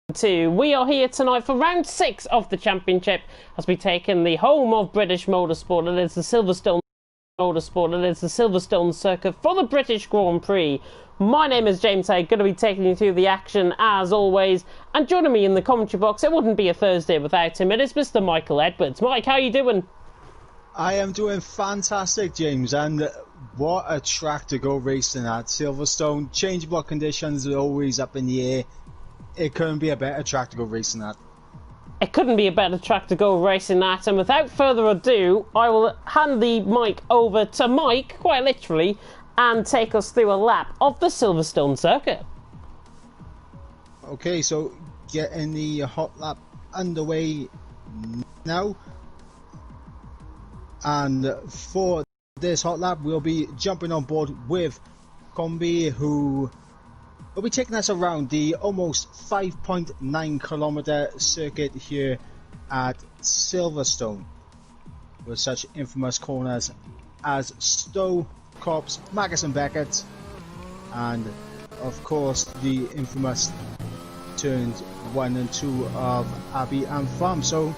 We are here tonight for round 6 of the championship as we take in the home of British motorsport. It is the Silverstone Motorsport. It is the Silverstone circuit for the British Grand Prix. My name is James. I'm going to be taking you through the action as always, and joining me in the commentary box, it wouldn't be a Thursday without him. It is Mr. Michael Edwards. Mike, how are you doing? I am doing fantastic, James, and what a track to go racing at. Silverstone, changeable conditions are always up in the air. It couldn't be a better track to go racing at. It couldn't be a better track to go racing at, and without further ado, I will hand the mic over to Mike, quite literally, and take us through a lap of the Silverstone circuit. Okay, so getting the hot lap underway now. And for this hot lap, we'll be jumping on board with Combi, who will be taking us around the almost 5.9 kilometer circuit here at Silverstone, with such infamous corners as Stowe, Copse, Magus and Beckett, and of course the infamous turns 1 and 2 of Abbey and Farm. So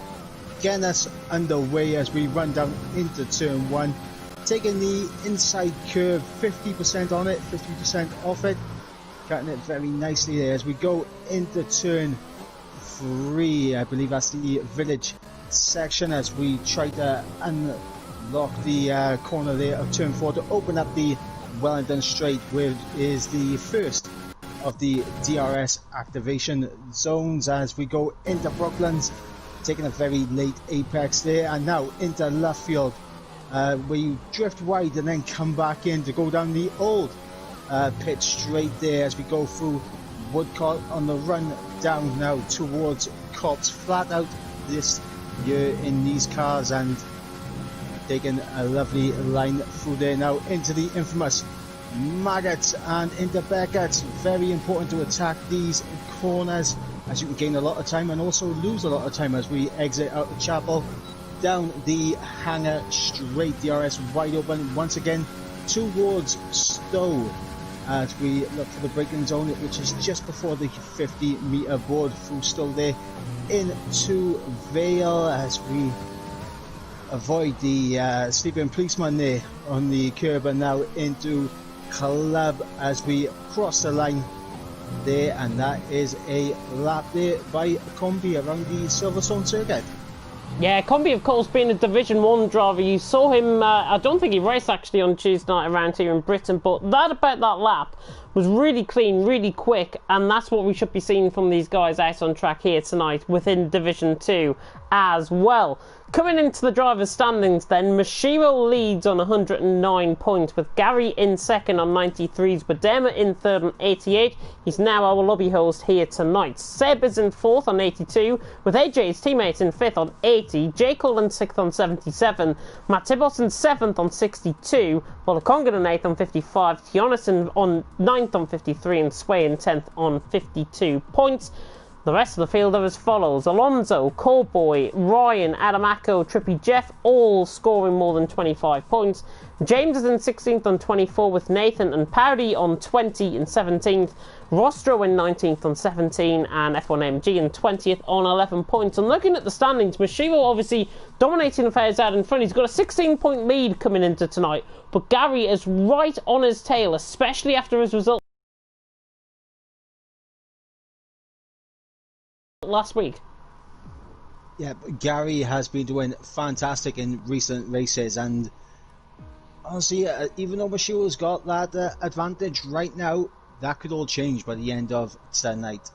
getting us underway as we run down into turn 1, taking the inside curve, 50% on it, 50% off it, cutting it very nicely there as we go into turn 3. I believe that's the village section, as we try to unlock the corner there of turn 4 to open up the Wellington Straight, which is the first of the DRS activation zones, as we go into Brooklands, taking a very late apex there, and now into Luffield, where you drift wide and then come back in to go down the old pit straight there as we go through Woodcote on the run down now towards Copse. Flat out this year in these cars, and taking a lovely line through there now into the infamous Maggots and into Beckett. Very important to attack these corners, as you can gain a lot of time and also lose a lot of time as we exit out of Chapel down the Hangar Straight. DRS wide open once again towards Stowe as we look for the braking zone, which is just before the 50-meter board through Stowe there into Vale, as we avoid the sleeping policeman there on the curb, and now into Club as we cross the line there, and that is a lap there by Combi around the Silverstone circuit. Yeah, Combi, of course, being a Division 1 driver, you saw him, I don't think he raced actually on Tuesday night around here in Britain, but about that lap was really clean, really quick, and that's what we should be seeing from these guys out on track here tonight within Division 2 as well. Coming into the driver's standings then, Mashiro leads on 109 points, with Gary in second on 93s, Badema in third on 88. He's now our lobby host here tonight. Seb is in fourth on 82, with AJ's teammates in fifth on 80, J. Cole in sixth on 77, Matt Tibos in seventh on 62, Wolakongan in eighth on 55, Tionis on ninth on 53, and Sway in 10th on 52 points. The rest of the field are as follows: Alonso, Cowboy, Ryan, Adamako, Trippy Jeff, all scoring more than 25 points. James is in 16th on 24, with Nathan and Powdy on 20 and 17th. Rostro in 19th on 17, and F1MG in 20th on 11 points. And looking at the standings, Mashiro obviously dominating affairs out in front. He's got a 16-point lead coming into tonight, but Gary is right on his tail, especially after his result last week. Yeah, Gary has been doing fantastic in recent races, and honestly, even though Mashiro's got that advantage right now, that could all change by the end of tonight.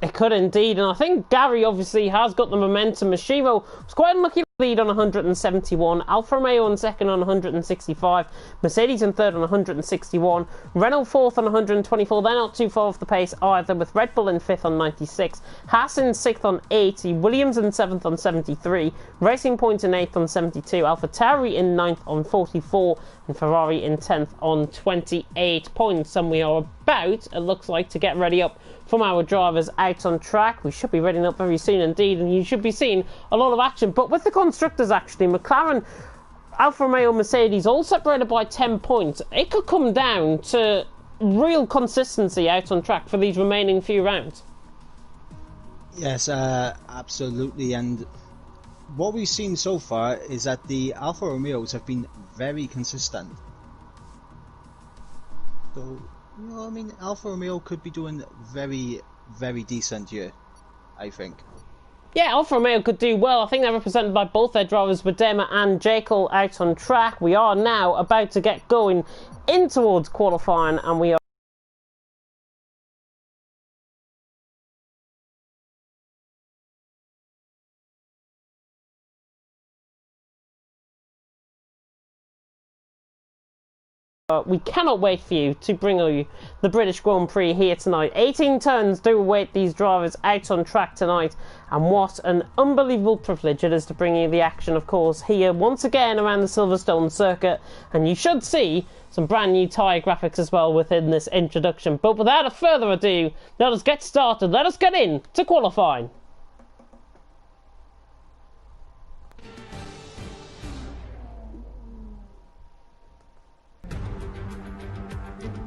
It could indeed, and I think Gary obviously has got the momentum. Mashiro was quite unlucky to lead on 171, Alfa Romeo in second on 165, Mercedes in third on 161, Renault fourth on 124. They're not too far off the pace either, with Red Bull in fifth on 96, Haas in sixth on 80, Williams in seventh on 73, Racing Point in eighth on 72, AlphaTauri in ninth on 44, and Ferrari in 10th on 28 points. And we are about, it looks like, to get ready up from our drivers out on track. We should be ready up very soon indeed, and you should be seeing a lot of action. But with the constructors, actually, McLaren, Alfa Romeo, Mercedes all separated by 10 points. It could come down to real consistency out on track for these remaining few rounds. Yes, absolutely. And what we've seen so far is that the Alfa Romeos have been very consistent. So, you know, I mean, Alfa Romeo could be doing very, very decent here, I think. Yeah, Alfa Romeo could do well. I think they're represented by both their drivers, Badema and Jekyll, out on track. We are now about to get going in towards qualifying, and we are we cannot wait for you to bring you the British Grand Prix here tonight. 18 turns do await these drivers out on track tonight, and what an unbelievable privilege it is to bring you the action, of course, here once again around the Silverstone circuit. And you should see some brand new tyre graphics as well within this introduction. But without further ado, let us get started. Let us get in to qualifying.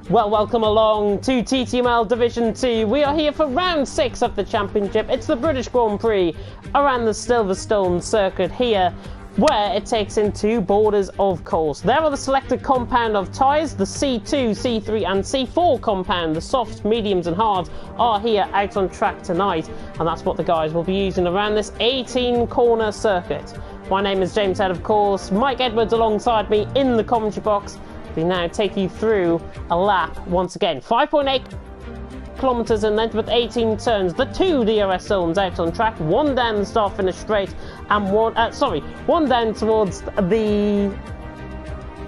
Well, welcome along to TTML Division 2. We are here for round 6 of the championship. It's the British Grand Prix around the Silverstone circuit here, where it takes in two borders, of course. There are the selected compound of tyres. The C2, C3 and C4 compound, the softs, mediums and hards, are here out on track tonight, and that's what the guys will be using around this 18 corner circuit. My name is James Head, of course. Mike Edwards alongside me in the commentary box. We now take you through a lap once again. 5.8 kilometres in length with 18 turns. The two DRS zones out on track. One down the start finish straight and one down towards the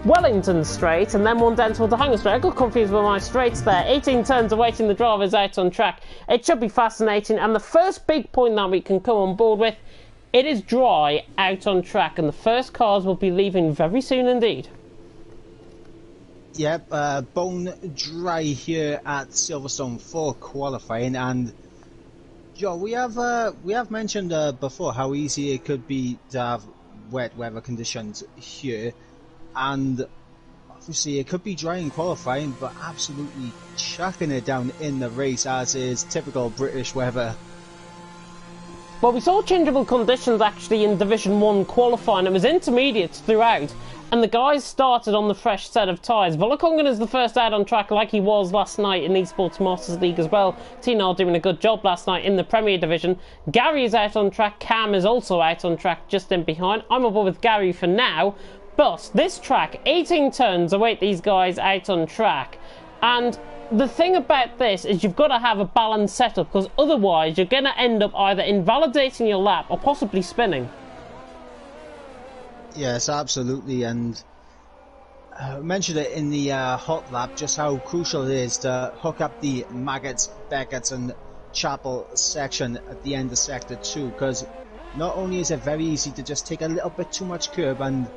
Wellington straight and then one down towards the Hangar straight. I got confused with my straights there. 18 turns awaiting the drivers out on track. It should be fascinating, and the first big point that we can come on board with, it is dry out on track, and the first cars will be leaving very soon indeed. Yep, bone dry here at Silverstone for qualifying, and Joe, we have mentioned before how easy it could be to have wet weather conditions here, and obviously it could be dry in qualifying, but absolutely chucking it down in the race, as is typical British weather. Well, we saw changeable conditions actually in Division 1 qualifying. It was intermediates throughout, and the guys started on the fresh set of tyres. Volokongan is the first out on track, like he was last night in Esports Masters League as well. TNR doing a good job last night in the Premier Division. Gary is out on track. Cam is also out on track, just in behind. I'm aboard with Gary for now. But this track, 18 turns await these guys out on track. And the thing about this is you've got to have a balanced setup, because otherwise you're going to end up either invalidating your lap or possibly spinning. Yes, absolutely, and I mentioned it in the hot lap just how crucial it is to hook up the Maggots, Beckett's and Chapel section at the end of Sector 2, because not only is it very easy to just take a little bit too much curb and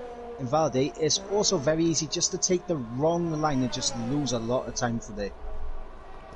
invalidate, it's also very easy just to take the wrong line and just lose a lot of time today.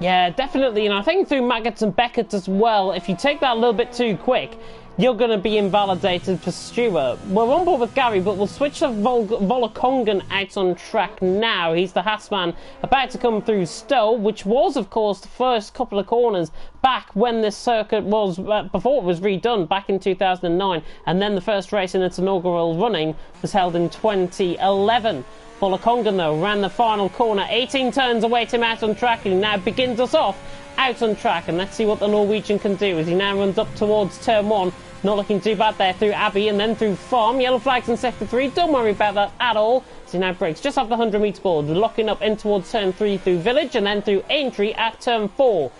Yeah, definitely, and I think through Maggots and Beckett's as well, if you take that a little bit too quick, you're going to be invalidated for Stewart. We're on board with Gary, but we'll switch to Volokongan out on track now. He's the Hassman about to come through Stowe, which was, of course, the first couple of corners back when this circuit was, before it was redone, back in 2009. And then the first race in its inaugural running was held in 2011. Volokongan, though, ran the final corner. 18 turns await him out on track, and now begins us off out on track. And let's see what the Norwegian can do as he now runs up towards turn 1. Not looking too bad there through Abbey and then through Farm. Yellow flags in sector 3. Don't worry about that at all. So he now breaks just off the 100 metre board, locking up in towards turn 3 through Village, and then through Aintree at turn 4.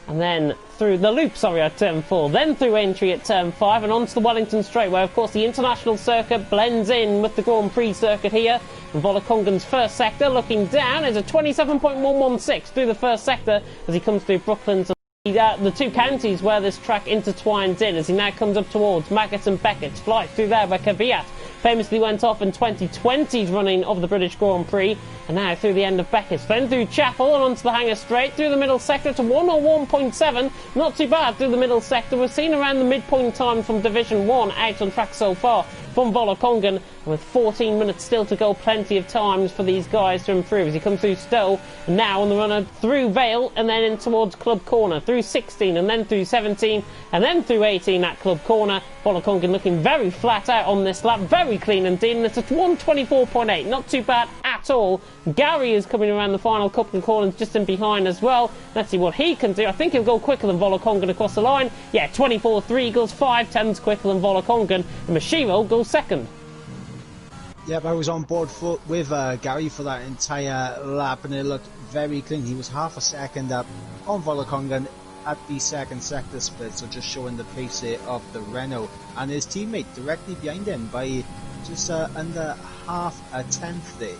And then through the loop, at turn 4. Then through Aintree at turn 5 and onto the Wellington straight, where of course the international circuit blends in with the Grand Prix circuit here. And Volokongan's first sector, looking down, is a 27.116 through the first sector as he comes through Brooklands. The two counties where this track intertwines in, as he now comes up towards Maggots and Beckett's. Flight through there where Kvyat famously went off in 2020's running of the British Grand Prix. And now through the end of Beckett's, then through Chapel and onto the hanger straight, through the middle sector to 101.7, not too bad through the middle sector. We're seeing around the midpoint time from Division 1 out on track so far from Volokongan, and with 14 minutes still to go, plenty of times for these guys to improve as he comes through Stowe, and now on the runner through Vale and then in towards Club Corner, through 16 and then through 17 and then through 18 at Club Corner. Volokongan looking very flat out on this lap, very clean indeed, and it's at 124.8, not too bad at all. Gary is coming around the final couple of corners just in behind as well. Let's see what he can do. I think he'll go quicker than Volokongan across the line. Yeah, 24.3 goes 5/10 quicker than Volokongan, and Mashiro goes second. Yep, I was on board with Gary for that entire lap, and it looked very clean. He was half a second up on Volokongan at the second sector split, so just showing the pace of the Renault, and his teammate directly behind him by just under half a tenth there.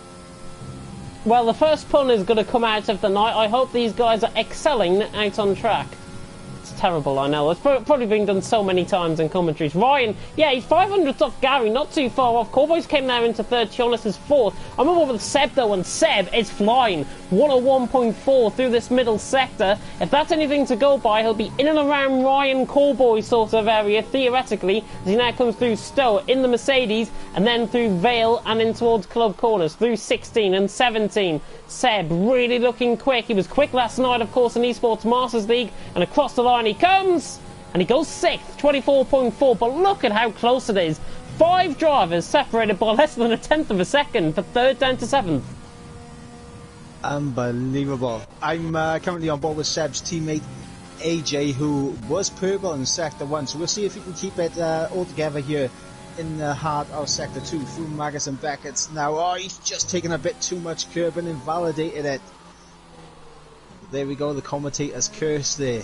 Well, the first pun is going to come out of the night. I hope these guys are excelling out on track. It's terrible, I know. It's probably been done so many times in commentaries. Ryan, yeah, he's 500th off Gary, not too far off. Cowboys came now into third, Jonas is fourth. I'm over with Seb though, and Seb is flying. 101.4 through this middle sector. If that's anything to go by, he'll be in and around Ryan Cowboy sort of area, theoretically, as he now comes through Stowe in the Mercedes, and then through Vale and in towards Club Corners, through 16 and 17. Seb really looking quick. He was quick last night, of course, in Esports Masters League, and across the line he comes, and he goes 6th, 24.4, but look at how close it is. 5 drivers separated by less than a tenth of a second for third down to 7th. Unbelievable. I'm currently on board with Seb's teammate AJ, who was purple in Sector 1, so we'll see if he can keep it all together here in the heart of Sector 2 through Magus and Beckett's now. Oh, he's just taken a bit too much curb and invalidated it. There we go, the commentator's curse there.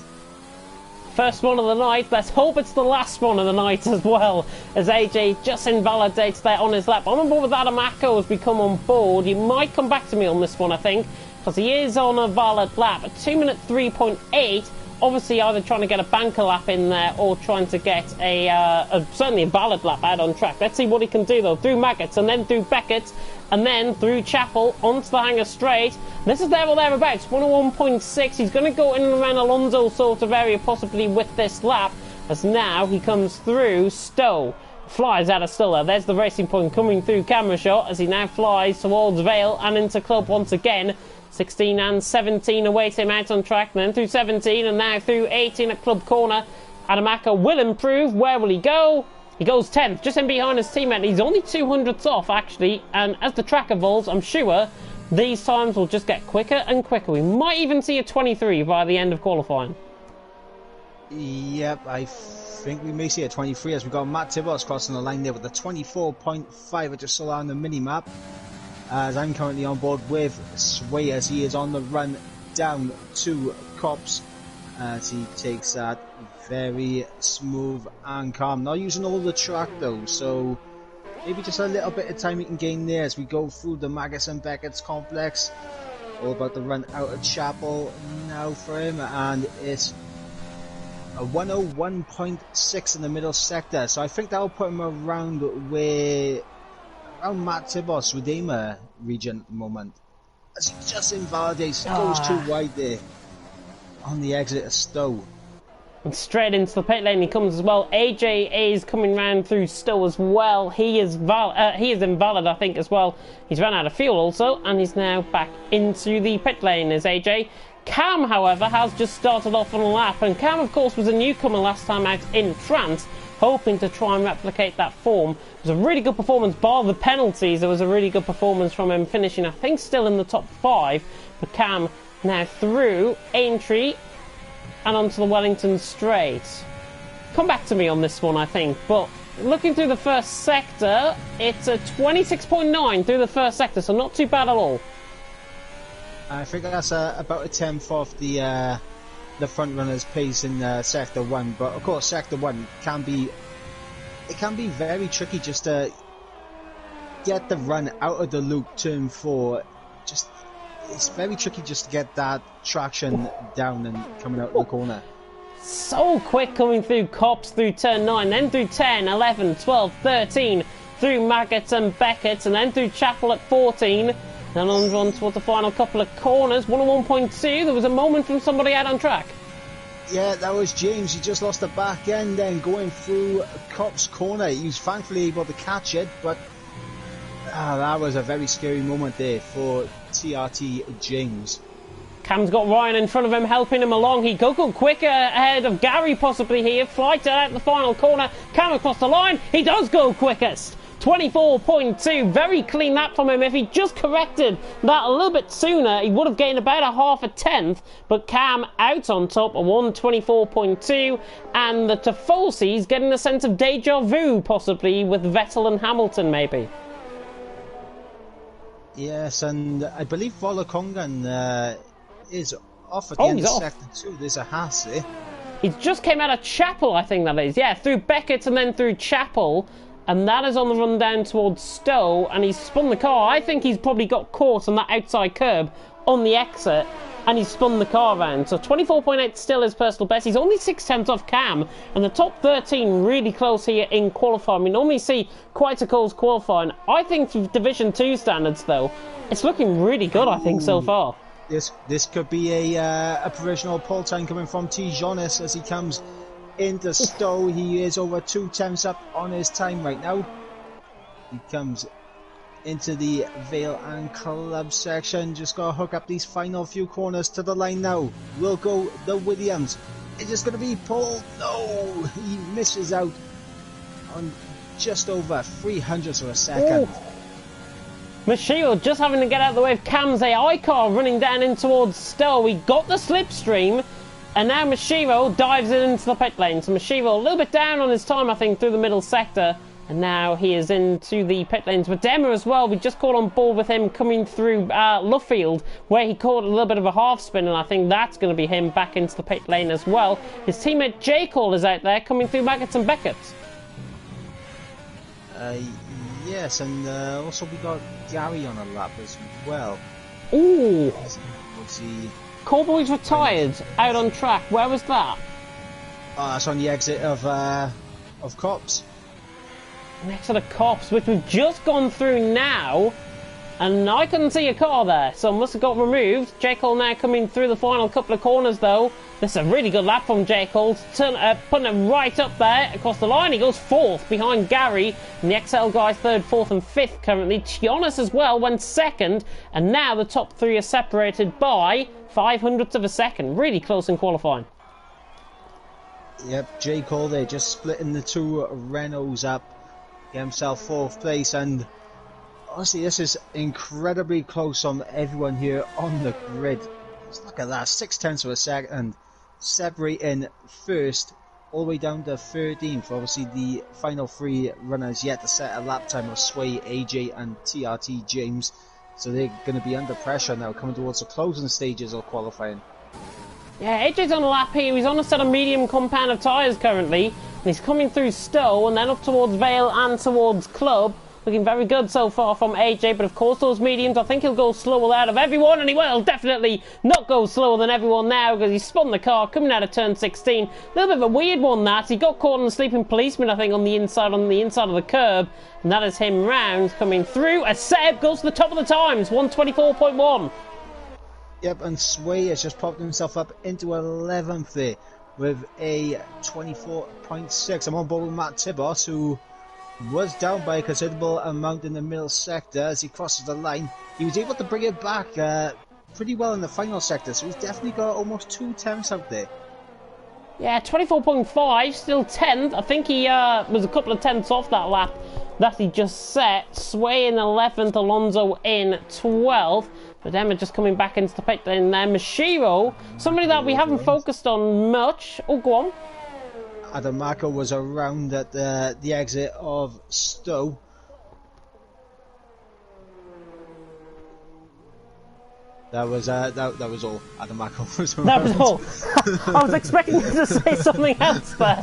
First one of the night. Let's hope it's the last one of the night as well, as AJ just invalidates that on his lap. I'm on board with Adam Acko has become on board. He might come back to me on this one, I think, because he is on a valid lap. At 2 minute 3.8, obviously either trying to get a banker lap in there or trying to get certainly a valid lap out on track. Let's see what he can do though. Through Maggots and then through Beckett and then through Chapel onto the hanger straight. This is there or thereabouts, 101.6. He's going to go in and around Alonso sort of area possibly with this lap, as now he comes through Stowe. Flies out of Stowe. There's the racing point coming through camera shot as he now flies towards Vale and into Club once again. 16 and 17 await him out on track, then through 17 and now through 18 at Club Corner. Adamaka will improve. Where will he go? He goes 10th, just in behind his teammate. He's only 200ths off, actually, and as the track evolves, I'm sure these times will just get quicker and quicker. We might even see a 23 by the end of qualifying. Yep, I think we may see a 23 as we got Matt Tibos crossing the line there with a 24.5. I just saw that on the mini-map. As I'm currently on board with Sway as he is on the run down to Cops as he takes that very smooth and calm. Not using all the track though, so maybe just a little bit of time we can gain there as we go through the Magus and Beckett's complex. All about the run out of Chapel now for him, and it's a 101.6 in the middle sector, so I think that'll put him around Matt Tibos, Redeemer region at the moment. As he just invalidates, goes too wide there on the exit of Stowe. And straight into the pit lane he comes as well. AJ is coming round through Stowe as well. He is invalid, I think, as well. He's run out of fuel also, and he's now back into the pit lane as AJ. Cam, however, has just started off on a lap, and Cam, of course, was a newcomer last time out in France, hoping to try and replicate that form. It was a really good performance, bar the penalties. It was a really good performance from him, finishing, I think, still in the top 5. But Cam now through Aintree and onto the Wellington Straight. Come back to me on this one, I think, but looking through the first sector, it's a 26.9 through the first sector, so not too bad at all. I think that's about a 10th off the front runner's pace in Sector 1, but of course Sector 1 can be very tricky just to get the run out of the loop. Turn 4, it's very tricky just to get that traction down and coming out of the corner. So quick coming through Cops through turn 9, then through 10, 11, 12, 13, through Maggots and Beckett, and then through Chapel at 14. Then on towards the final couple of corners. 101.2. There was a moment from somebody out on track. Yeah, that was James. He just lost the back end then going through Cop's corner. He was thankfully able to catch it, but that was a very scary moment there for TRT James. Cam's got Ryan in front of him, helping him along. He go quicker ahead of Gary possibly here. Flight out the final corner. Cam across the line. He does go quickest. 24.2, very clean lap from him. If he just corrected that a little bit sooner, he would have gained about a half a tenth. But Cam out on top, a 124.2, and the Tifolsi's getting a sense of deja vu, possibly with Vettel and Hamilton, maybe. Yes, and I believe Volakongan is off at the end of sector 2. There's a Haas there. He just came out of Chapel, I think that is. Yeah, through Beckett and then through Chapel. And that is on the run down towards Stowe, and he's spun the car. I think he's probably got caught on that outside curb on the exit, and he's spun the car around. So 24.8 still his personal best. He's only 6 tenths off Cam, and the top 13 really close here in qualifying. We normally see quite a close qualifying. I think for Division 2 standards, though, it's looking really good, I think, so far. This could be a provisional pole time coming from T. Jonas as he comes into Stowe. He is over 2 tenths up on his time right now. He comes into the Vale and Club section. Just got to hook up these final few corners to the line now. Will go the Williams. Is this going to be Paul? No, he misses out on just over 300ths of a second. Mashiro just having to get out of the way of Cam's AI car running down in towards Stowe. He got the slipstream. And now Mashiro dives into the pit lane. So Mashiro a little bit down on his time, I think, through the middle sector. And now he is into the pit lanes. But Demmer as well, we just caught on board with him coming through Luffield, where he caught a little bit of a half spin. And I think that's going to be him back into the pit lane as well. His teammate J. Cole is out there coming through Maggots and Beckett. Yes, and also we got Gary on a lap as well. Ooh. We'll see. Cowboys retired out on track. Where was that? That's on the exit of Cops. Next to the Cops, which we've just gone through now, and I couldn't see a car there, so it must have got removed. J. Cole now coming through the final couple of corners, though. This is a really good lap from J. Cole, putting it right up there across the line. He goes 4th behind Gary, and the XL guys 3rd, 4th, and 5th currently. Tionas as well went 2nd, and now the top 3 are separated by 0.05 of a second. Really close in qualifying. Yep, J. Cole there just splitting the 2 Renaults up. Get himself 4th place, and honestly this is incredibly close on everyone here on the grid. Just look at that, 6 tenths of a second separating 1st all the way down to 13th. Obviously the final 3 runners yet to set a lap time of Sway, AJ and TRT James, so they're going to be under pressure now coming towards the closing stages of qualifying. Yeah, AJ's on a lap here. He's on a set of medium compound of tyres currently, and he's coming through Stowe and then up towards Vale and towards Club. Looking very good so far from AJ, but of course those mediums, I think he'll go slower out of everyone, and he will definitely not go slower than everyone now because he spun the car coming out of turn 16. A little bit of a weird one that. He got caught on the sleeping policeman, I think, on the inside of the curb, and that is him round coming through as Seb goes to the top of the times, 124.1. Yep, and Sway has just popped himself up into 11th there with a 24.6. I'm on board with Matt Tibos, who was down by a considerable amount in the middle sector. As he crosses the line, he was able to bring it back pretty well in the final sector, so he's definitely got almost 2 tenths out there. Yeah, 24.5, still 10th. I think he was a couple of tenths off that lap that he just set. Sway in 11th, Alonso in 12th. But Emma just coming back into the pit lane there. Mashiro, somebody that we haven't focused on much. Oh, go on. Adamako was around at the exit of Stowe. That was all. Adamako was around. That was all. I was expecting you to say something else there.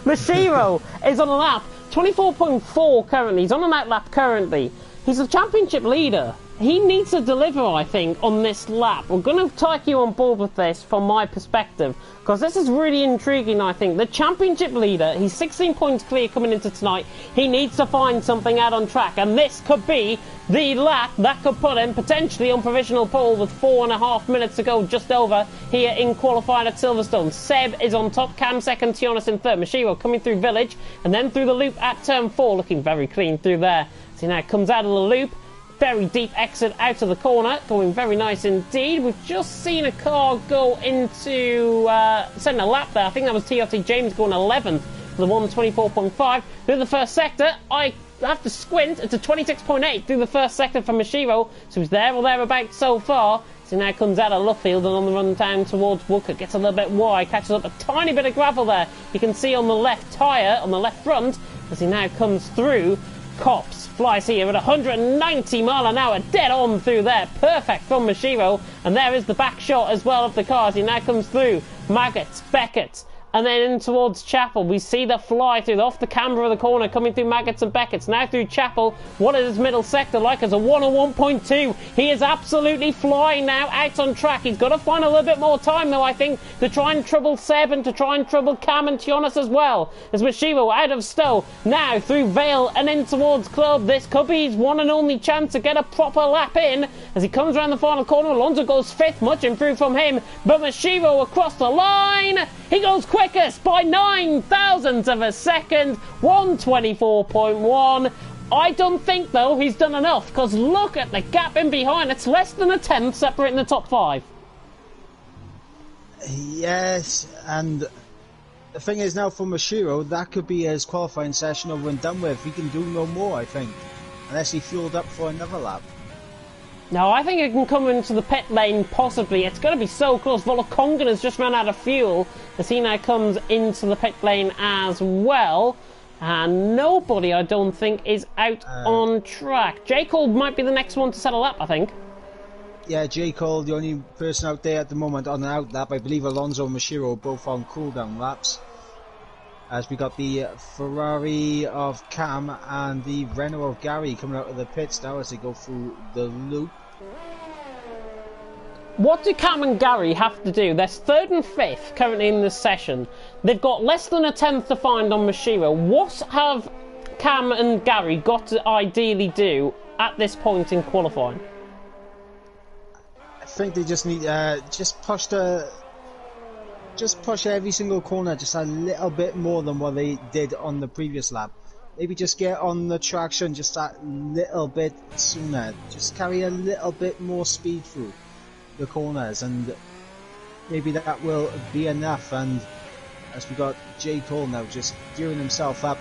Mashiro is on a lap. 24.4 currently. He's on an out lap currently. He's a championship leader. he needs to deliver, I think, on this lap. We're going to take you on board with this from my perspective, because this is really intriguing, I think. The championship leader, he's 16 points clear coming into tonight. He needs to find something out on track, and this could be the lap that could put him potentially on provisional pole with 4.5 minutes to go, just over here in qualifying at Silverstone. Seb is on top, Cam second, Tionis in third. Mashiro coming through Village, and then through the loop at turn 4, looking very clean through there. So now comes out of the loop. Very deep exit out of the corner, going very nice indeed. We've just seen a car go into setting a lap there. I think that was TTGaming going 11th for the 124.5 through the first sector. I have to squint. It's a 26.8 through the first sector from Mashiro, so he's there or thereabouts so far. So now comes out of Luffield and on the run down towards Wooker, gets a little bit wide, catches up a tiny bit of gravel there. You can see on the left tyre, on the left front, as he now comes through. Cops flies here at 190 mile an hour, dead on through there, perfect from Mashiro, and there is the back shot as well of the cars. He now comes through Maggots, Beckett, and then in towards Chapel. We see the fly through off the camber of the corner, coming through Maggots and Beckett's. Now through Chapel. What is his middle sector like? As a 101.2. He is absolutely flying now out on track. He's got to find a little bit more time, though, I think, to try and trouble Seb and to try and trouble Cam and Tionis as well. As Mashiro out of Stowe. Now through Vale and in towards Club. This could be his one and only chance to get a proper lap in. As he comes around the final corner, Alonso goes 5th, much improved from him. But Mashiro across the line. He goes quickest by 9 thousandths of a second, 124.1. I don't think, though, he's done enough, because look at the gap in behind. It's less than a tenth separating the top 5. Yes, and the thing is now for Mashiro, that could be his qualifying session over and done with. He can do no more, I think, unless he fueled up for another lap. No, I think it can come into the pit lane, possibly. It's going to be so close. Volokongan has just run out of fuel as he now comes into the pit lane as well. And nobody, I don't think, is out on track. J. Cole might be the next one to settle up, I think. Yeah, J. Cole, the only person out there at the moment on an out lap. I believe Alonso and Mashiro both on cooldown laps. As we got the Ferrari of Cam and the Renault of Gary coming out of the pits now as they go through the loop. What do Cam and Gary have to do? They're 3rd and 5th currently in this session. They've got less than a tenth to find on Mashiro. What have Cam and Gary got to ideally do at this point in qualifying? I think they just need just push every single corner just a little bit more than what they did on the previous lap. Maybe just get on the traction just that little bit sooner. Just carry a little bit more speed through the corners, and maybe that will be enough. And as we got J. Cole now just gearing himself up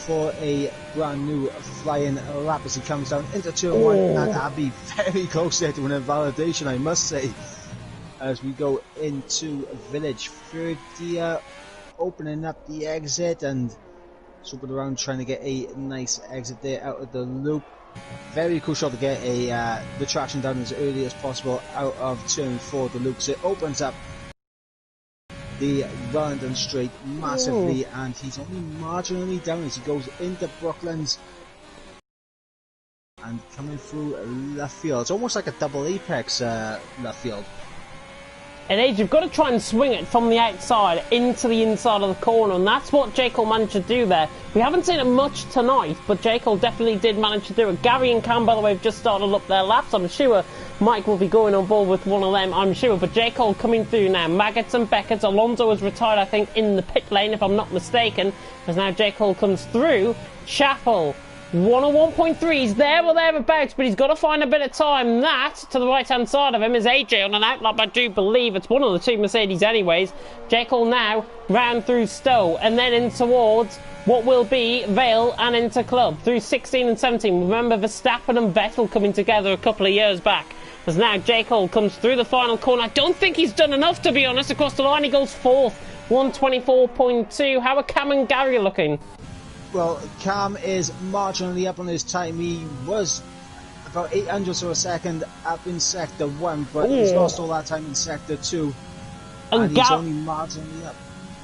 for a brand new flying lap as he comes down into turn 1, and that'll be very close there to an invalidation, I must say. As we go into Village, third gear, opening up the exit and swooping around trying to get a nice exit there out of the loop. Very crucial to get the traction down as early as possible out of turn 4 the loop, because it opens up the London straight massively. And he's only marginally down as he goes into Brooklands and coming through left field. It's almost like a double apex left field. It is, you've got to try and swing it from the outside into the inside of the corner, and that's what J. Cole managed to do there. We haven't seen it much tonight, but J. Cole definitely did manage to do it. Gary and Cam, by the way, have just started up their laps. I'm sure Mike will be going on board with one of them, I'm sure. But J. Cole coming through now. Maggots and Beckett. Alonso has retired, I think, in the pit lane, if I'm not mistaken. As now J. Cole comes through. Chapel. 101.3, he's there or thereabouts, but he's got to find a bit of time. That, to the right-hand side of him, is AJ on an outlap, I do believe. It's one of the two Mercedes anyways. Jekyll now round through Stowe, and then in towards what will be Vale and into Club. Through 16 and 17. Remember Verstappen and Vettel coming together a couple of years back. As now Jekyll comes through the final corner. I don't think he's done enough, to be honest. Across the line, he goes 4th. 124.2. How are Cam and Gary looking? Well, Cam is marginally up on his time. He was about 800 or a second up in Sector 1, but he's lost all that time in Sector 2. And he's only marginally up.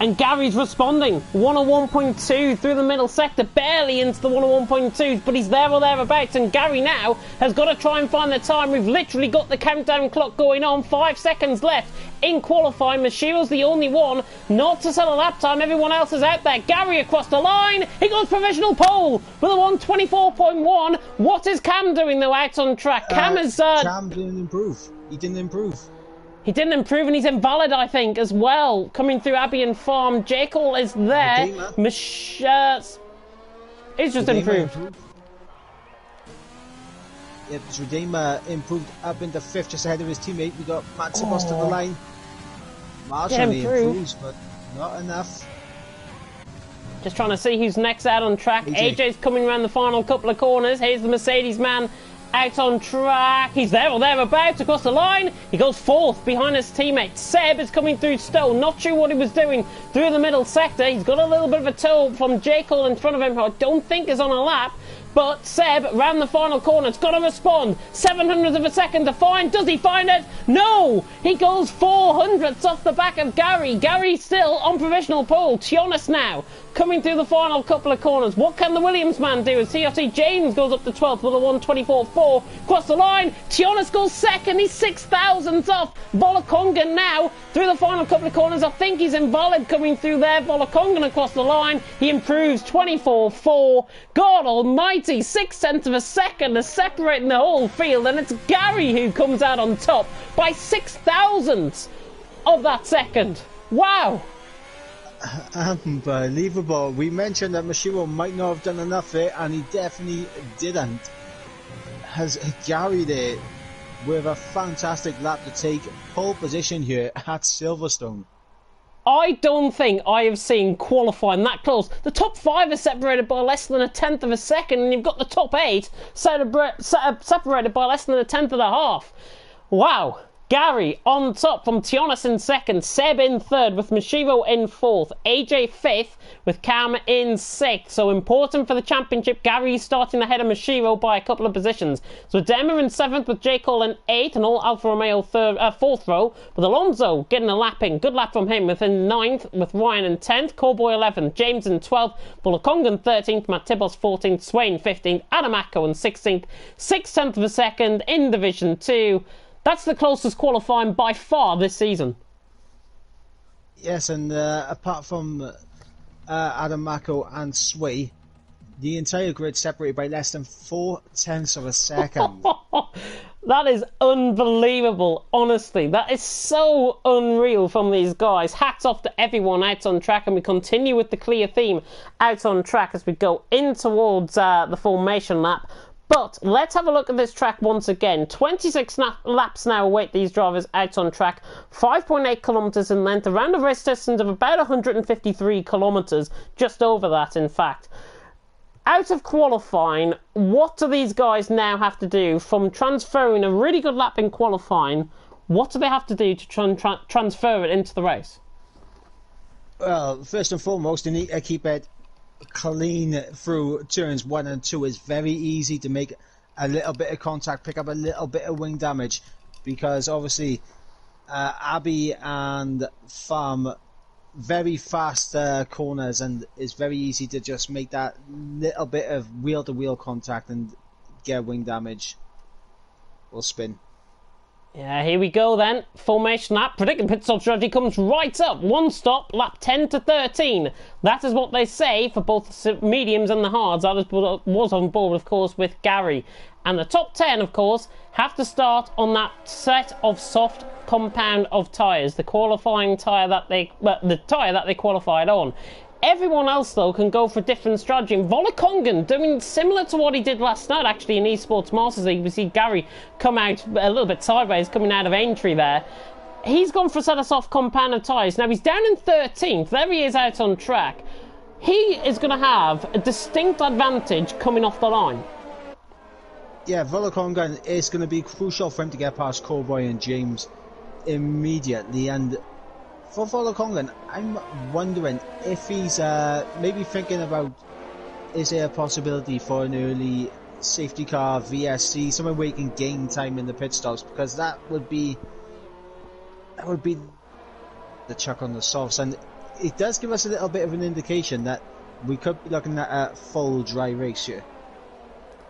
And Gary's responding. 101.2 through the middle sector, barely into the 101.2s, but he's there or thereabouts. And Gary now has got to try and find the time. We've literally got the countdown clock going on. 5 seconds left in qualifying. Mashiro's the only one not to sell a lap time. Everyone else is out there. Gary across the line. He goes provisional pole with a 124.1. What is Cam doing though out on track? Cam didn't improve. He didn't improve. He didn't improve, and he's invalid, I think, as well. Coming through Abbey and Farm. Jekyll is there. He's just improved. Yep, Redeemer improved up into 5th, just ahead of his teammate. We got Matsibos to the line. Marginally improves, but not enough. Just trying to see who's next out on track. AJ's coming around the final couple of corners. Here's the Mercedes man out on track. He's there or thereabouts across the line. He goes 4th behind his teammate. Seb is coming through Stowe. Not sure what he was doing through the middle sector. He's got a little bit of a tow from Jekyll in front of him, who I don't think is on a lap. But Seb, round the final corner, has got to respond. 700th of a second to find. Does he find it? No! He goes 400ths off the back of Gary. Gary's still on provisional pole. Tionis now coming through the final couple of corners. What can the Williams man do? As TRT James goes up to 12th with a 124.4. Across the line, Tionis goes 2nd. He's 6,000ths off. Volakongan now through the final couple of corners. I think he's invalid coming through there. Volakongan across the line. He improves 24.4. God almighty, 6/10 of a second is separating the whole field, and it's Gary who comes out on top by 6,000ths of that second. Wow! Unbelievable. We mentioned that Mashiro might not have done enough there, and he definitely didn't. Has Gary there with a fantastic lap to take pole position here at Silverstone. I don't think I have seen qualifying that close. The top 5 are separated by less than 1/10 of a second, and you've got the top 8 separated by less than 1/10 of a half. Wow. Gary on top from Tionis in 2nd, Seb in 3rd with Mashiro in 4th, AJ 5th with Cam in 6th. So important for the championship. Gary starting ahead of Mashiro by a couple of positions. So Demmer in 7th with J. Cole in 8th, and all Alfa Romeo 4th row. With Alonso getting a lapping. Good lap from him within 9th with Ryan in 10th, Cowboy 11th, James in 12th, Volakongan 13th, Matt Tibos 14th, Swain 15th, Adam Acko in 16th, 6/10 of a second in Division 2. That's the closest qualifying by far this season. Yes, and apart from Adam Mako and Sway, the entire grid separated by less than 4/10 of a second. That is unbelievable, honestly. That is so unreal from these guys. Hats off to everyone out on track, and we continue with the clear theme out on track as we go in towards the formation lap. But let's have a look at this track once again. 26 laps now await these drivers out on track. 5.8 kilometres in length, around a race distance of about 153 kilometres, just over that in fact. Out of qualifying, what do these guys now have to do from transferring a really good lap in qualifying? What do they have to do to try and transfer it into the race? Well, first and foremost, they need to keep it clean through turns 1 and 2. Is very easy to make a little bit of contact, pick up a little bit of wing damage, because obviously Abbey and Farm very fast corners, and it's very easy to just make that little bit of wheel-to-wheel contact and get wing damage or spin. Yeah, here we go then. Formation lap. Predicted pit stop strategy comes right up. One stop, lap 10 to 13. That is what they say for both the mediums and the hards. That was on board, of course, with Gary. And the top 10, of course, have to start on that set of soft compound of tyres. The qualifying tyre that the tyre that they qualified on. Everyone else, though, can go for different strategy. And Volakongan doing similar to what he did last night, actually, in Esports Masters League. We see Gary come out a little bit sideways, coming out of Aintree there. He's gone for a set of soft compound of tyres. Now, he's down in 13th. There he is out on track. He is going to have a distinct advantage coming off the line. Yeah, Volakongan is going to be crucial for him to get past Cowboy and James immediately. And for Volakongan, I'm wondering if he's maybe thinking about, is there a possibility for an early safety car VSC, somewhere where he can gain time in the pit stops, because that would be the chuck on the softs. And it does give us a little bit of an indication that we could be looking at a full dry race here.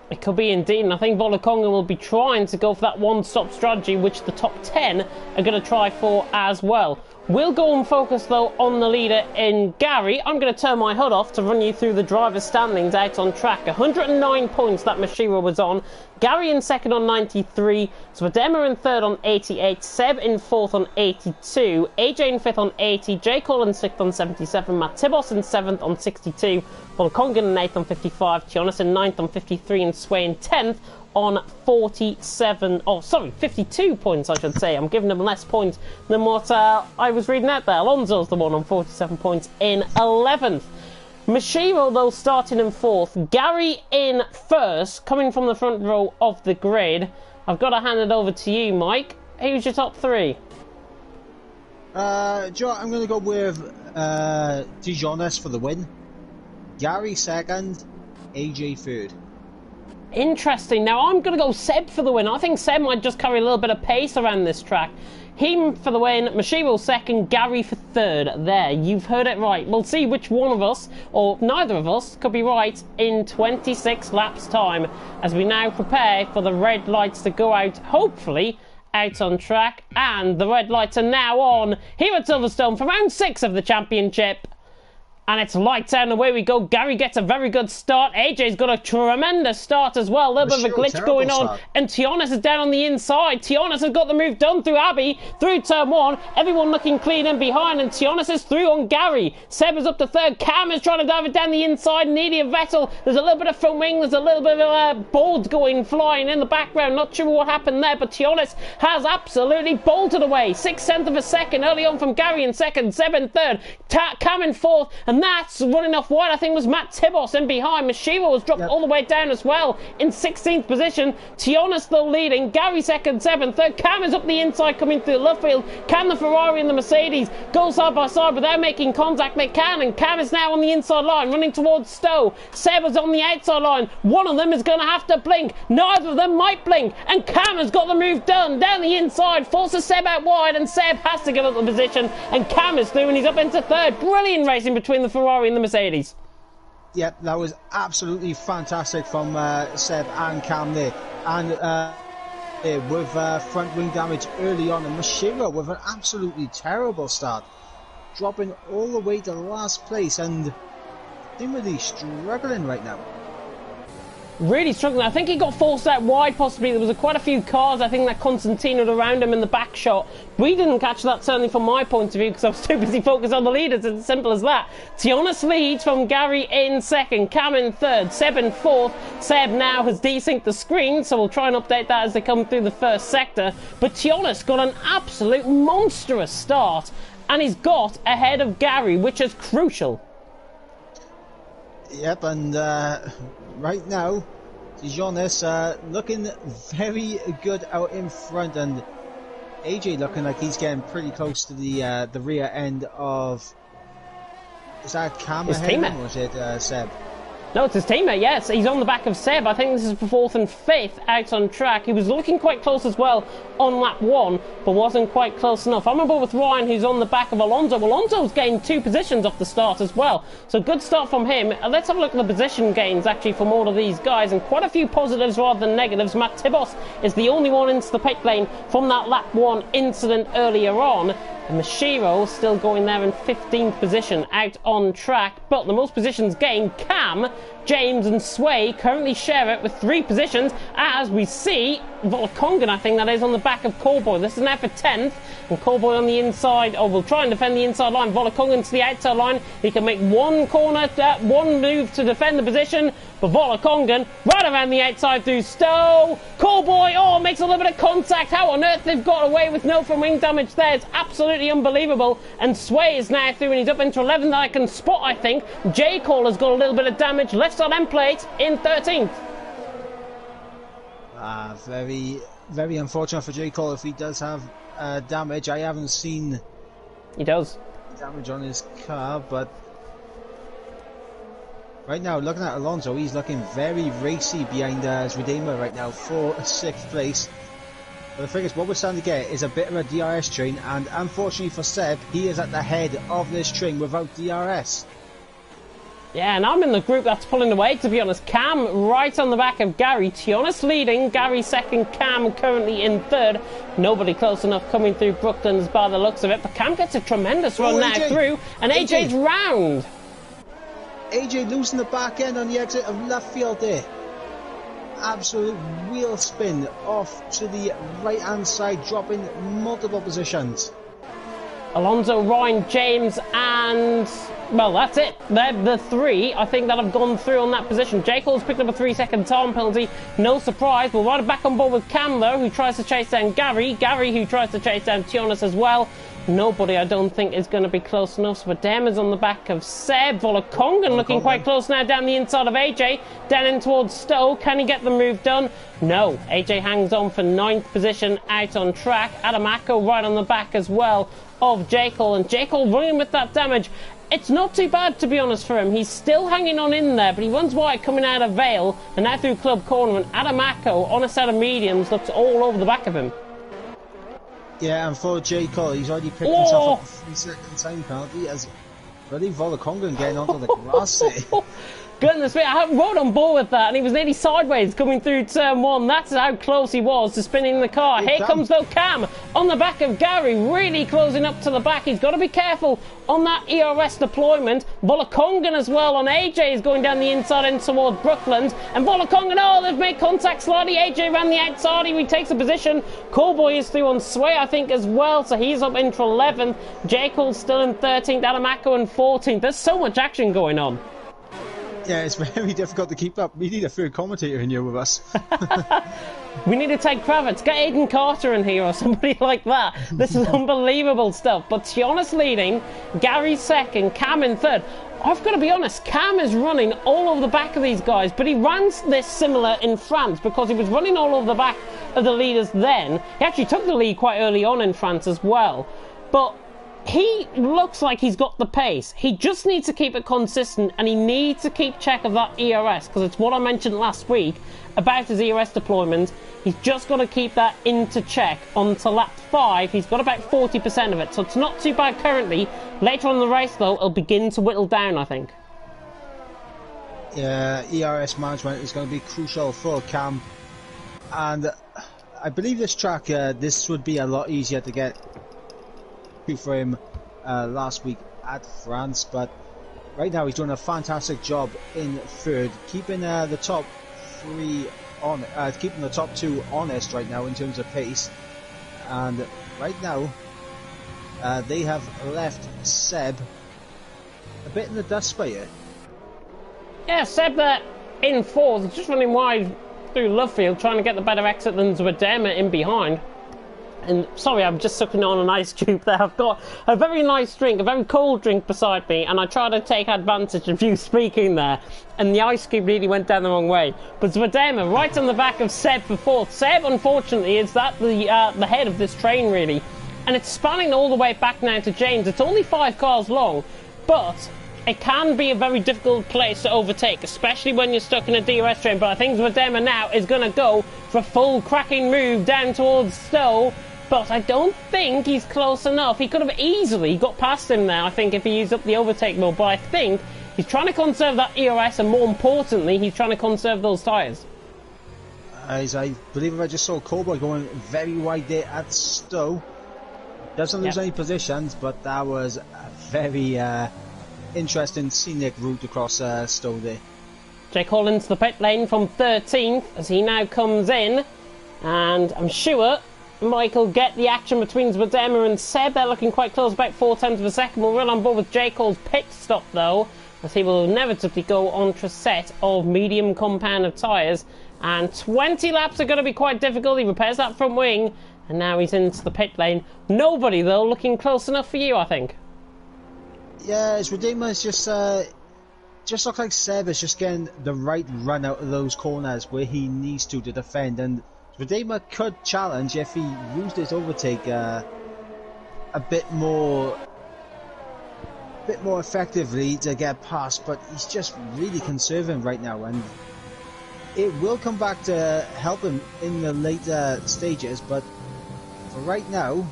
It could be indeed, and I think Volokonga will be trying to go for that one-stop strategy, which the top 10 are going to try for as well. We'll go and focus, though, on the leader in Gary. I'm going to turn my HUD off to run you through the driver's standings out on track. 109 points that Mashiro was on. Gary in second on 93. Swadema in third on 88. Seb in fourth on 82. AJ in fifth on 80. J. Cole in sixth on 77. Matt Tibos in seventh on 62. Volokonga in eighth on 55. Tionis in ninth on 53. And Sway in 10th on 52 points, I should say. I'm giving them less points than what I was reading out there. Alonso's the one on 47 points in 11th. Mashiro, though, starting in fourth. Gary in first, coming from the front row of the grid. I've got to hand it over to you, Mike. Who's your top three? Joe, I'm going to go with Dijonis for the win. Gary second, AJ third. Interesting. Now, I'm going to go Seb for the win. I think Seb might just carry a little bit of pace around this track. Him for the win, Mashiro second, Gary for third. There, you've heard it right. We'll see which one of us, or neither of us, could be right in 26 laps time, as we now prepare for the red lights to go out, hopefully, out on track. And the red lights are now on here at Silverstone for round 6 of the championship. And it's lights out and away we go. Gary gets a very good start. AJ's got a tremendous start as well. A little bit of a glitch going on. Start. And Tionis is down on the inside. Tionis has got the move done through Abby, through turn 1. Everyone looking clean in behind. And Tionis is through on Gary. Seb is up to third. Cam is trying to dive it down the inside. Needy of Vettel. There's a little bit of front wing. There's a little bit of boards going flying in the background. Not sure what happened there. But Tionis has absolutely bolted away. 6/10 of a second early on from Gary in second. Seb in third. Cam in fourth. And that's running off wide. I think it was Matt Tibos in behind. Mashiro was dropped all the way down as well in 16th position. Tionis still leading. Gary second, seventh, third. Cam is up the inside coming through the left field. Can the Ferrari and the Mercedes go side by side without making contact? They can, and Cam is now on the inside line running towards Stowe. Seb is on the outside line. One of them is going to have to blink. Neither of them might blink, and Cam has got the move done down the inside, forces Seb out wide, and Seb has to give up the position, and Cam is through and he's up into third. Brilliant racing between the Ferrari and the Mercedes. Yep, that was absolutely fantastic from Seb and Cam there. And with front wing damage early on, and Mashiro with an absolutely terrible start, dropping all the way to last place, and they're really struggling right now. Really struggling. I think he got forced out wide possibly. There was quite a few cars, I think, that concertinaed around him in the back shot. We didn't catch that, certainly from my point of view, because I was too busy focused on the leaders. It's as simple as that. Tionis leads from Gary in second, Cam in third, Seb in fourth. Seb now has desynced the screen, so we'll try and update that as they come through the first sector. But Tionis got an absolute monstrous start, and he's got ahead of Gary, which is crucial. Yep, and right now, Dijonis looking very good out in front, and AJ looking like he's getting pretty close to the rear end of. Is that Cam ahead, or was it Seb? No, it's his teammate, yes. He's on the back of Seb. I think this is for fourth and fifth out on track. He was looking quite close as well on lap 1, but wasn't quite close enough. I'm on board with Ryan, who's on the back of Alonso. Alonso's gained 2 positions off the start as well. So good start from him. Let's have a look at the position gains, actually, from all of these guys. And quite a few positives rather than negatives. Matt Tibos is the only one into the pit lane from that lap 1 incident earlier on. And Mashiro still going there in 15th position out on track. But the most positions gained, Cam, James and Sway currently share it with 3 positions, as we see Volokonga, I think that is, on the back of Callboy. This is now for 10th, and Callboy on the inside, will try and defend the inside line. Volokonga to the outside line. He can make one corner, one move to defend the position, but Volokonga right around the outside through Stowe. Callboy, makes a little bit of contact. How on earth they've got away with no front wing damage there? It's absolutely unbelievable. And Sway is now through, and he's up into 11th. I can spot, I think. J. Cole has got a little bit of damage. Left side end plate in 13th. Very, very unfortunate for J. Cole if he does have damage. I haven't seen he does damage on his car, but right now, looking at Alonso, he's looking very racy behind his Redeemer right now for 6th place. But the thing is, what we're starting to get is a bit of a DRS train, and unfortunately for Seb, he is at the head of this train without DRS. Yeah, and I'm in the group that's pulling away, to be honest. Cam right on the back of Gary. Tionis leading, Gary second, Cam currently in third. Nobody close enough coming through Brooklands by the looks of it, but Cam gets a tremendous run now through, and AJ's round. AJ losing the back end on the exit of left field there. Absolute wheel spin off to the right hand side, dropping multiple positions. Alonso, Ryan, James, and, well, that's it. They're the three, I think, that have gone through on that position. J. Cole's picked up a 3-second time penalty. No surprise. We're right back on board with Cam, though, who tries to chase down Gary. Gary, who tries to chase down Tionis as well. Nobody, I don't think, is going to be close enough. So Dem is on the back of Seb. Volakongan looking quite close now down the inside of AJ. Down in towards Stowe. Can he get the move done? No. AJ hangs on for 9th position out on track. Adamako right on the back as well of J. Cole. And J. Cole running with that damage. It's not too bad, to be honest, for him. He's still hanging on in there, but he runs wide coming out of Vale and now through Club Corner. And Adamako on a set of mediums looks all over the back of him. Yeah, and for J. Cole, he's already picked himself up a 3-second time penalty as bloody Volakongan getting onto the grass there. Goodness me, I rode on board with that, and he was nearly sideways coming through turn 1. That's how close he was to spinning the car. Here comes, though, Cam on the back of Gary, really closing up to the back. He's got to be careful on that ERS deployment. Volakongan as well on AJ is going down the inside end towards Brooklands. And Volakongan, oh, they've made contact slightly. AJ ran the outside, he retakes a position. Callboy is through on Sway, I think, as well, so he's up into 11th. J. Cole's still in 13th, Adamako in 14th. There's so much action going on. Yeah, it's very difficult to keep up. We need a third commentator in here with us. We need to take Kravitz. Get Aiden Carter in here or somebody like that. This is unbelievable stuff. But Tionis leading, Gary second, Cam in third. I've got to be honest, Cam is running all over the back of these guys, but he ran this similar in France because he was running all over the back of the leaders then. He actually took the lead quite early on in France as well. But he looks like he's got the pace. He just needs to keep it consistent, and he needs to keep check of that ERS, because it's what I mentioned last week about his ERS deployment. He's just got to keep that into check. On to lap 5, he's got about 40% of it, so it's not too bad currently. Later on in the race, though, it'll begin to whittle down, I think. Yeah, ERS management is going to be crucial for Cam, and I believe this track, this would be a lot easier to get for him last week at France, but right now he's doing a fantastic job in third, keeping the top 3 on, keeping the top 2 honest right now in terms of pace. And right now they have left Seb a bit in the dust by it. Yeah, Seb there in 4th, just running wide through Lovefield, trying to get the better exit than Zwadema in behind. And sorry, I'm just sucking on an ice cube there. I've got a very nice drink, a very cold drink beside me, and I try to take advantage of you speaking there, and the ice cube really went down the wrong way. But Zwadema right on the back of Seb for 4th. Seb, unfortunately, is that the head of this train, really. And it's spanning all the way back now to James. It's only 5 cars long, but it can be a very difficult place to overtake, especially when you're stuck in a DRS train. But I think Zwadema now is going to go for a full cracking move down towards Stowe. But I don't think he's close enough. He could have easily got past him there, I think, if he used up the overtake mode. But I think he's trying to conserve that ERS, and more importantly, he's trying to conserve those tyres. As I believe I just saw Cowboy going very wide there at Stowe. Doesn't lose any positions, but that was a very interesting scenic route across Stowe there. Jake Hall into the pit lane from 13th as he now comes in, and I'm sure Michael get the action between Zwadema and Seb. They're looking quite close, about 0.4 of a second. We'll run on board with J. Cole's pit stop, though, as he will inevitably go onto a set of medium compound of tyres. And 20 laps are going to be quite difficult. He repairs that front wing, and now he's into the pit lane. Nobody, though, looking close enough for you, I think. Yeah, Zwadema's just looks like Seb is just getting the right run out of those corners where he needs to defend, and Zwadema could challenge if he used his overtake a bit more effectively to get past, but he's just really conserving right now, and it will come back to help him in the later stages, but for right now,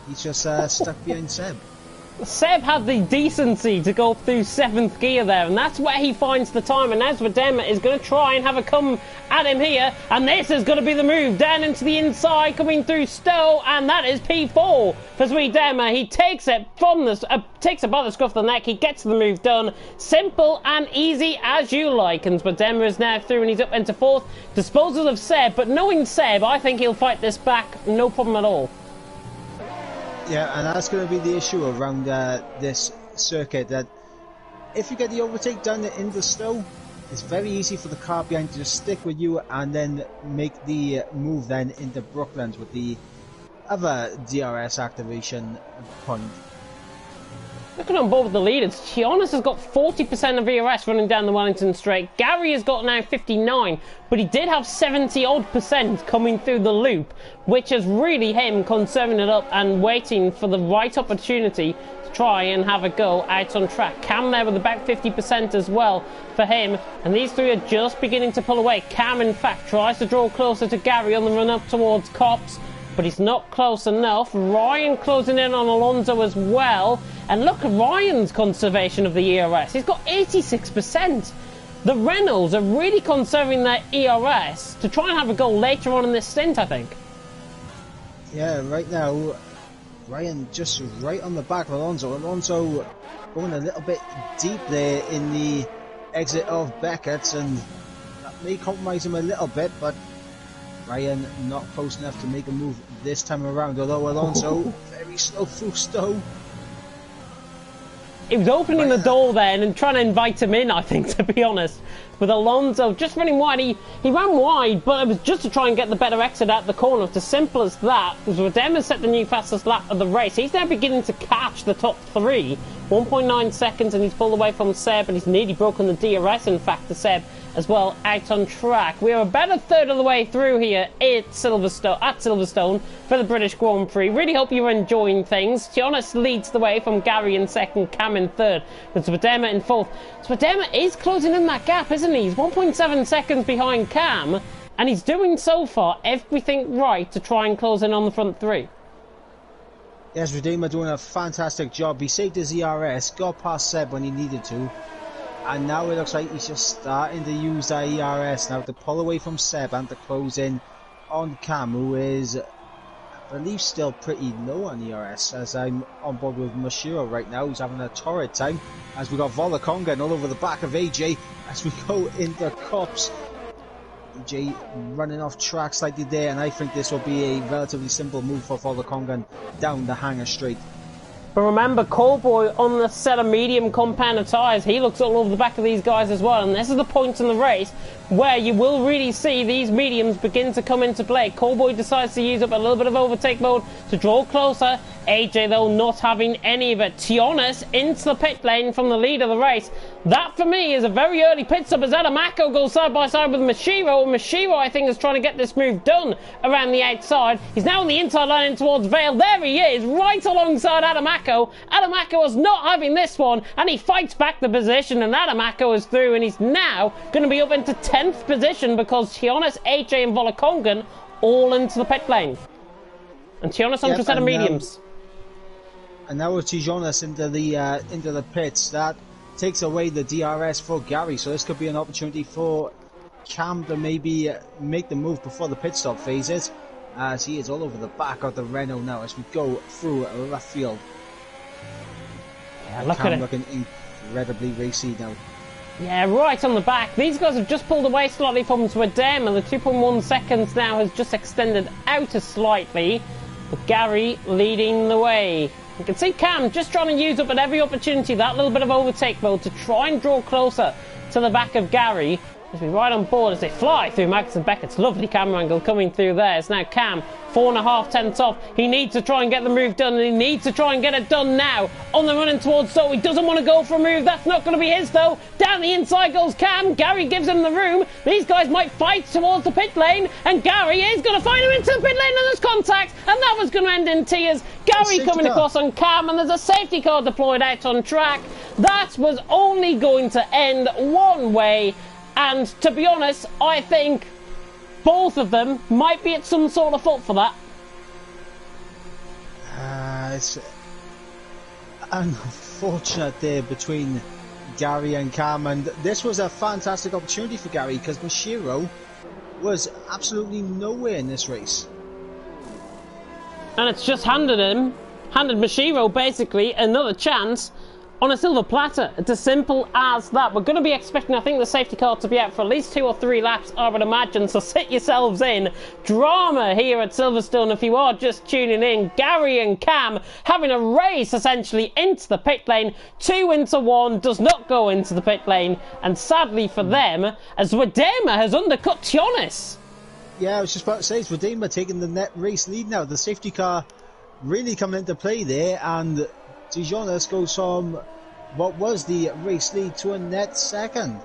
he's just stuck behind Seb. Seb had the decency to go through 7th gear there, and that's where he finds the time. And now Svedema is going to try and have a come at him here, and this is going to be the move down into the inside, coming through Stowe, and that is P4 for Svedema. He takes it from the takes it by the scruff of the neck. He gets the move done, simple and easy as you like. And Svedema is now through, and he's up into 4th, disposes of Seb. But knowing Seb, I think he'll fight this back, no problem at all. Yeah, and that's going to be the issue around this circuit, that if you get the overtake done in the Stowe, it's very easy for the car behind to just stick with you and then make the move then into Brooklands with the other DRS activation point. Looking on board with the leaders, Giannis has got 40% of ERS running down the Wellington straight. Gary has got now 59, but he did have 70-odd% coming through the loop, which is really him conserving it up and waiting for the right opportunity to try and have a go out on track. Cam there with about 50% as well for him, and these three are just beginning to pull away. Cam, in fact, tries to draw closer to Gary on the run up towards Cops, but he's not close enough. Ryan closing in on Alonso as well. And look at Ryan's conservation of the ERS. He's got 86%. The Renaults are really conserving their ERS to try and have a go later on in this stint, I think. Yeah, right now, Ryan just right on the back of Alonso. Alonso going a little bit deep there in the exit of Beckett's, and that may compromise him a little bit, but Ryan not close enough to make a move this time around, although Alonso very slow through Stowe. He was opening the door then and trying to invite him in, I think, to be honest. With Alonso just running wide. He ran wide, but it was just to try and get the better exit out the corner. It's as simple as that. Svedema set the new fastest lap of the race. He's now beginning to catch the top three. 1.9 seconds, and he's pulled away from Seb, and he's nearly broken the DRS, in fact, to Seb as well, out on track. We are about a third of the way through here at Silverstone for the British Grand Prix. Really hope you're enjoying things. Giannis leads the way from Gary in 2nd, Cam in 3rd, with Svedema in 4th. Svedema is closing in that gap, isn't he? He's 1.7 seconds behind Cam, and he's doing so far everything right to try and close in on the front three. Yes, Svedema doing a fantastic job. He saved his ERS, got past Seb when he needed to, and now it looks like he's just starting to use that ERS now to pull away from Seb and to close in on Cam, who is, I believe, still pretty low on ERS, as I'm on board with Mashiro right now, who's having a torrid time, as we got Volakongan all over the back of AJ as we go into Cops. AJ running off track slightly there, and I think this will be a relatively simple move for Volakongan down the hangar straight. But remember, Callboy on the set of medium compounder tyres, he looks all over the back of these guys as well. And this is the point in the race where you will really see these mediums begin to come into play. Callboy decides to use up a little bit of overtake mode to draw closer. AJ, though, not having any of it. Giannis into the pit lane from the lead of the race. That, for me, is a very early pit stop as Adamako goes side by side with Mashiro. Mashiro, I think, is trying to get this move done around the outside. He's now on the inside line in towards Vale. There he is, right alongside Adamako. Adamako is not having this one, and he fights back the position, and Adamako is through, and he's now going to be up into 10th position because Giannis, AJ, and Volakongan all into the pit lane. And Giannis onto a set of mediums. And now with Giannis into the pits, that takes away the DRS for Gary, so this could be an opportunity for Cam to maybe make the move before the pit stop phases, as he is all over the back of the Renault now as we go through left field. Yeah, look Cam at it. Looking incredibly racy now. Yeah, right on the back. These guys have just pulled away slightly from Svedema. The 2.1 seconds now has just extended out slightly, with Gary leading the way. You can see Cam just trying to use up at every opportunity that little bit of overtake mode to try and draw closer to the back of Gary. As we right on board as they fly through Max and Beckett's lovely camera angle coming through there. It's now Cam, 4.5 tenths off. He needs to try and get the move done, and he needs to try and get it done now. On the running towards Stowe, he doesn't want to go for a move. That's not going to be his though. Down the inside goes Cam. Gary gives him the room. These guys might fight towards the pit lane, and Gary is going to find him into the pit lane, and there's contact, and that was going to end in tears. Gary coming across on Cam, and there's a safety car deployed out on track. That was only going to end one way. And to be honest, I think both of them might be at some sort of fault for that. It's unfortunate there between Gary and Cam, and this was a fantastic opportunity for Gary because Mashiro was absolutely nowhere in this race. And it's just handed Mashiro basically another chance on a silver platter. It's as simple as that. We're going to be expecting, I think, the safety car to be out for at least 2 or 3 laps, I would imagine. So sit yourselves in. Drama here at Silverstone if you are just tuning in. Gary and Cam having a race essentially into the pit lane. 2 into 1 does not go into the pit lane. And sadly for them, as Wadema has undercut Tionis. Yeah, I was just about to say, it's Wadema taking the net race lead now. The safety car really coming into play there, and Jonas goes from what was the race lead to a net second.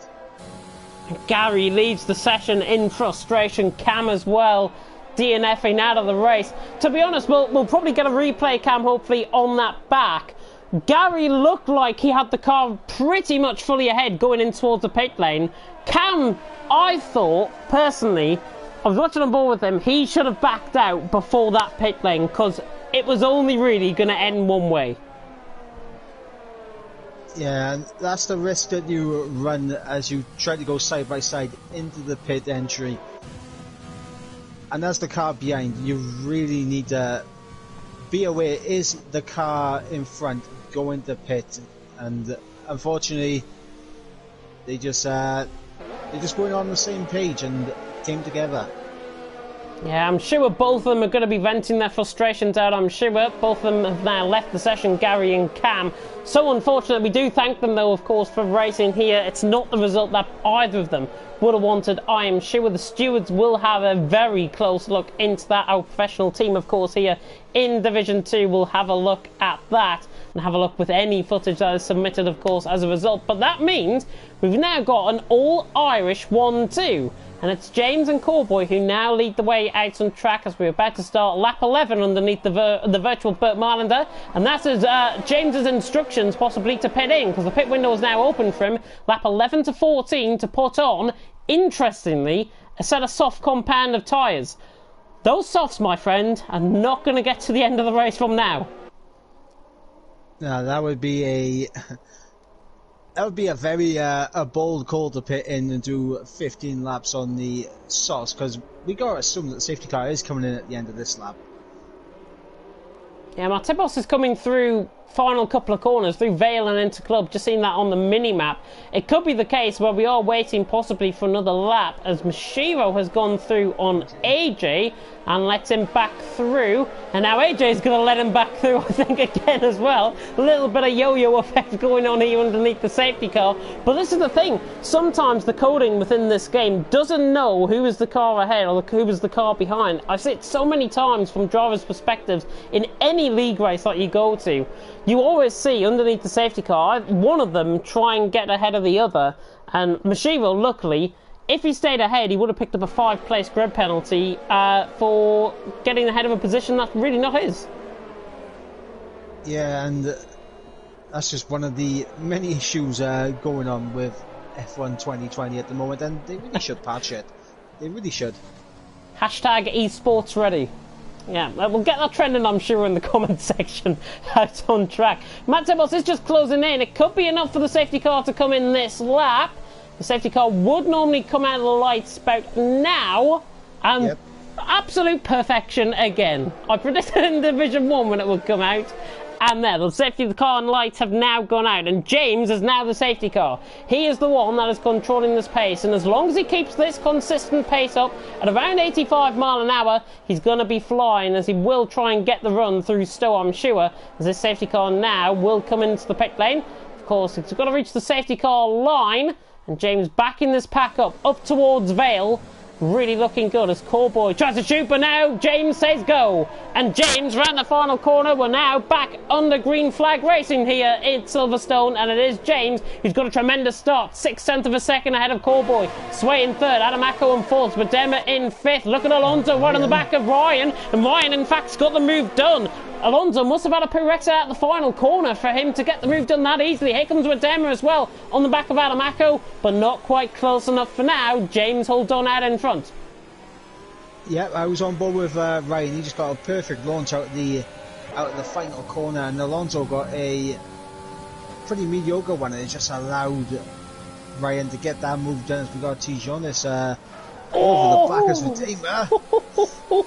Gary leads the session in frustration. Cam as well, DNFing out of the race. To be honest, we'll probably get a replay, Cam, hopefully on that back. Gary looked like he had the car pretty much fully ahead going in towards the pit lane. Cam, I thought, personally, I was watching on board with him, he should have backed out before that pit lane because it was only really going to end one way. Yeah, and that's the risk that you run as you try to go side by side into the pit entry. And as the car behind, you really need to be aware, is the car in front going to pit? And unfortunately, they just weren't on the same page and came together. Yeah, I'm sure both of them are going to be venting their frustrations out. I'm sure both of them have now left the session, Gary and Cam. So unfortunate. We do thank them, though, of course, for racing here. It's not the result that either of them would have wanted. I am sure the stewards will have a very close look into that. Our professional team, of course, here in Division 2 will have a look at that and have a look with any footage that is submitted, of course, as a result. But that means we've now got an all-Irish 1-2. And it's James and Corboy who now lead the way out on track as we're about to start lap 11 underneath the virtual Burt Marlander. And that's as James's instructions possibly to pit in, because the pit window is now open for him. Lap 11 to 14 to put on, interestingly, a set of soft compound of tyres. Those softs, my friend, are not going to get to the end of the race from now. No, that would be a very a bold call to pit in and do 15 laps on the softs, because we got to assume that the safety car is coming in at the end of this lap. Yeah, Martibos is coming through final couple of corners through Vale and into Club. Just seen that on the mini-map. It could be the case where we are waiting possibly for another lap as Mashiro has gone through on AJ and lets him back through. And now AJ is going to let him back through, I think, again as well. A little bit of yo-yo effect going on here underneath the safety car. But this is the thing. Sometimes the coding within this game doesn't know who is the car ahead or who is the car behind. I've seen it so many times from drivers' perspectives in any league race that you go to. You always see underneath the safety car one of them try and get ahead of the other, and Mashiro, luckily, if he stayed ahead, he would have picked up a 5-place grid penalty for getting ahead of a position that's really not his. Yeah, and that's just one of the many issues going on with F1 2020 at the moment, and they really should patch it. They really should. Hashtag esports ready. Yeah, we'll get that trending, I'm sure, in the comment section out on track. Matt Tebos is just closing in. It could be enough for the safety car to come in this lap. The safety car would normally come out of the lights about now. And yep. Absolute perfection again. I predicted in Division 1 when it would come out. And there, the safety car and lights have now gone out. And James is now the safety car. He is the one that is controlling this pace. And as long as he keeps this consistent pace up at around 85 miles an hour, he's going to be flying, as he will try and get the run through Stowe, I'm sure. As this safety car now will come into the pit lane. Of course, it's got to reach the safety car line. And James backing this pack up towards Vale. Really looking good as Corboy tries to shoot, but now James says go. And James round the final corner. We're now back under green flag racing here in Silverstone, and it is James who's got a tremendous start. 0.6 of a second ahead of Corboy. Sway in third, Adamako in fourth, Badema in fifth. Look at Alonso right on the back of Ryan, and Ryan in fact's got the move done. Alonso must have had a prerequisite at the final corner for him to get the move done that easily. Here comes Wadema as well on the back of Adamako, but not quite close enough for now. James holds on out in front. Yeah, I was on board with Ryan. He just got a perfect launch out of the final corner, and Alonso got a pretty mediocre one, and it just allowed Ryan to get that move done as we got Tijonis over the back as Wadema.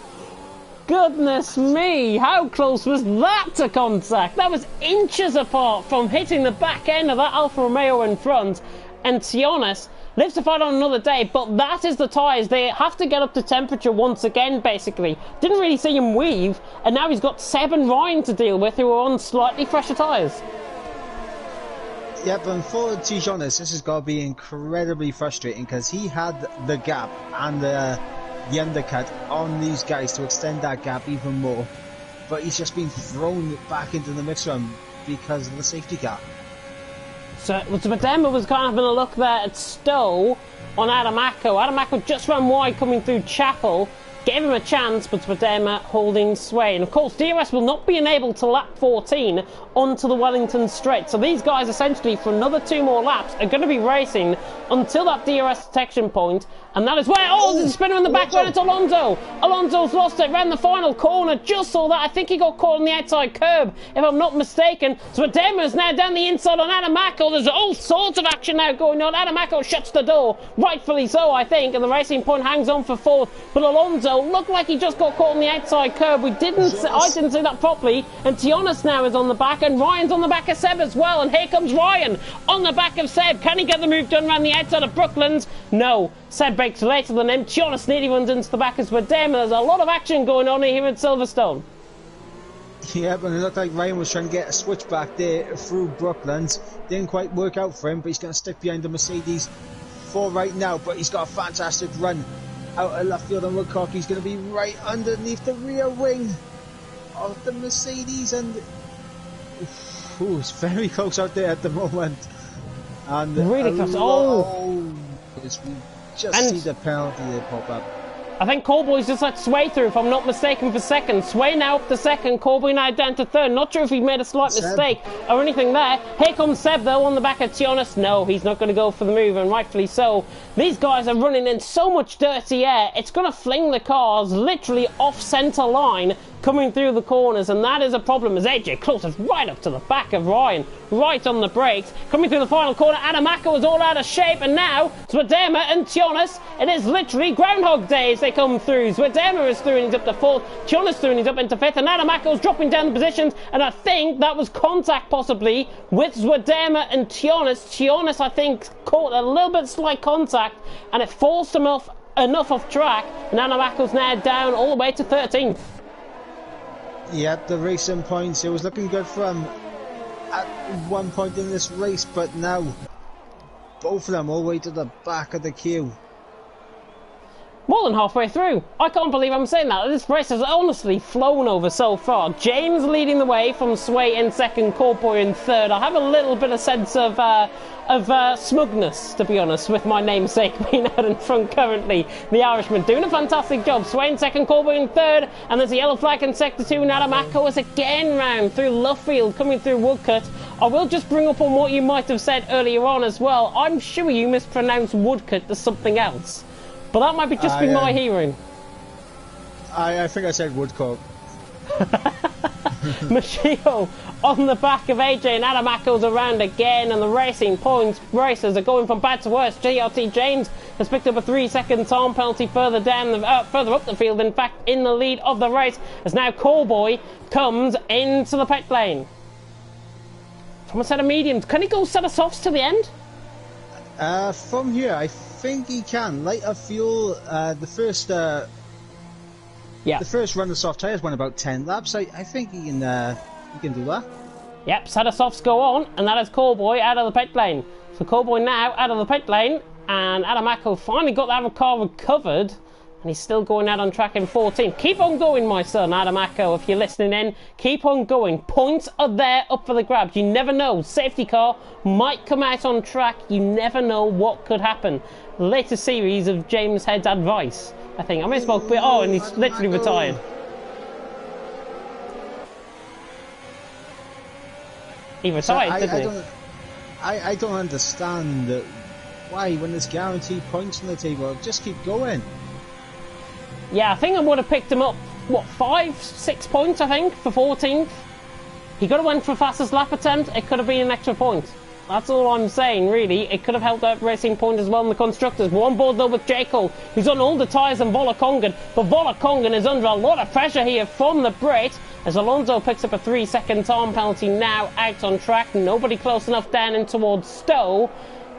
Goodness me, how close was that to contact? That was inches apart from hitting the back end of that Alfa Romeo in front, and Tionis lives to fight on another day, but that is the tyres. They have to get up to temperature once again, basically. Didn't really see him weave, and now he's got Seb and Ryan to deal with, who are on slightly fresher tyres. Yep, and for Tijonis, this has got to be incredibly frustrating, because he had the gap and the undercut on these guys to extend that gap even more, but he's just been thrown back into the mix run because of the safety car. So Wadema was kind of having a look there at Stowe on Adamako. Adamako just ran wide coming through Chapel, gave him a chance, but Wadema holding sway. And of course, DRS will not be enabled to lap 14 onto the Wellington Straight. So these guys essentially, for another 2 more laps, are going to be racing until that DRS detection point. And that is where, the spinner in the back went into Alonso. Alonso's lost it, ran the final corner, just saw that. I think he got caught on the outside curb, if I'm not mistaken. So Wadema is now down the inside on Adamako. There's all sorts of action now going on. Adamako shuts the door, rightfully so, I think, and the Racing Point hangs on for 4th. But Alonso looked like he just got caught on the outside curb. I didn't see that properly. And Tionis now is on the back, and Ryan's on the back of Seb as well. And here comes Ryan on the back of Seb. Can he get the move done around the outside of Brooklands? No. Seb breaks later than him. Tionis nearly runs into the back as Wadema. There's a lot of action going on here at Silverstone. Yeah, but it looked like Ryan was trying to get a switch back there through Brooklands. Didn't quite work out for him, but he's going to stick behind the Mercedes for right now. But he's got a fantastic run out of left field, and Woodcock. He's going to be right underneath the rear wing of the Mercedes, and it's very close out there at the moment. And really close. We just see the penalty there pop up. I think Callboy's just let Sway through, if I'm not mistaken, for second. Sway now up to second, Callboy now down to third. Not sure if he made a slight mistake or anything there. Here comes Seb, though, on the back of Tionis. No, he's not going to go for the move, and rightfully so. These guys are running in so much dirty air, it's going to fling the cars literally off centre line, coming through the corners, and that is a problem as AJ closes right up to the back of Ryan, right on the brakes. Coming through the final corner, Adamako is all out of shape, and now Wadema and Tionis, it is literally Groundhog Day as they come through. Wadema is through and he's up to 4th, Tionis through and he's up into 5th, and Adamako is dropping down the positions, and I think that was contact possibly with Wadema and Tionis. Tionis, I think, caught a little bit slight contact, and it forced him off enough off track, and Adamako's now down all the way to 13th. Yeah, the Racing Points, it was looking good for him at one point in this race, but now both of them all the way to the back of the queue. More than halfway through. I can't believe I'm saying that. This race has honestly flown over so far. James leading the way from Sway in second, Corboy in third. I have a little bit of sense of smugness, to be honest, with my namesake being out in front currently. The Irishman doing a fantastic job. Sway in second, Corboy in third, and there's a yellow flag in sector 2. And Adamako is again round through Luffield, coming through Woodcut. I will just bring up on what you might have said earlier on as well. I'm sure you mispronounced Woodcut as something else. But that might be just be my hearing. I think I said Woodcock. Machio on the back of AJ, and Adamako's around again, and the Racing Points racers are going from bad to worse. JRT James has picked up a 3-second time penalty further down, further up the field, in fact, in the lead of the race, as now Callboy comes into the pit lane. From a set of mediums, can he go set of softs to the end? From here, I think he can. Lighter fuel, the first run of soft tyres went about 10 laps. I think he can do that. Yep, set of softs go on, and that is Callboy out of the pit lane. So Callboy now out of the pit lane, and Adamako finally got that car recovered, and he's still going out on track in 14th. Keep on going, my son, Adamako, if you're listening in. Keep on going. Points are there up for the grabs. You never know. Safety car might come out on track. You never know what could happen. Latest series of James Head's advice, I think. I may as well quit. Oh, and he's literally retired. He retired, didn't he? I don't understand why, when there's guaranteed points on the table, just keep going. Yeah, I think I would have picked him up, what, 5-6 points, I think, for 14th. He could have went for fastest lap attempt, it could have been an extra point. That's all I'm saying, really. It could have helped out Racing Point as well in the constructors. We're on board, though, with J. Cole, who's on older tyres than Volokongan. But Volokongan is under a lot of pressure here from the Brit, as Alonso picks up a 3-second time penalty now out on track. Nobody close enough down in towards Stowe.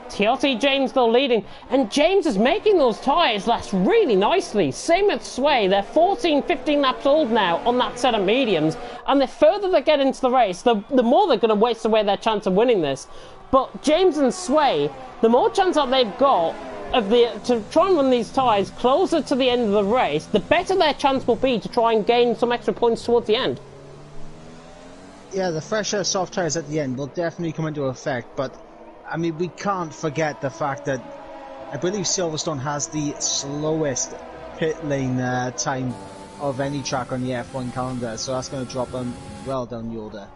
TTGaming though leading, and James is making those tyres last really nicely. Same with Sway. They're 14-15 laps old now on that set of mediums, and the further they get into the race, the more they're going to waste away their chance of winning this. But James and Sway, the more chance that they've got to try and run these tyres closer to the end of the race, the better their chance will be to try and gain some extra points towards the end. Yeah, the fresher soft tyres at the end will definitely come into effect, but I mean, we can't forget the fact that I believe Silverstone has the slowest pit lane time of any track on the F1 calendar, so that's going to drop them well down the order.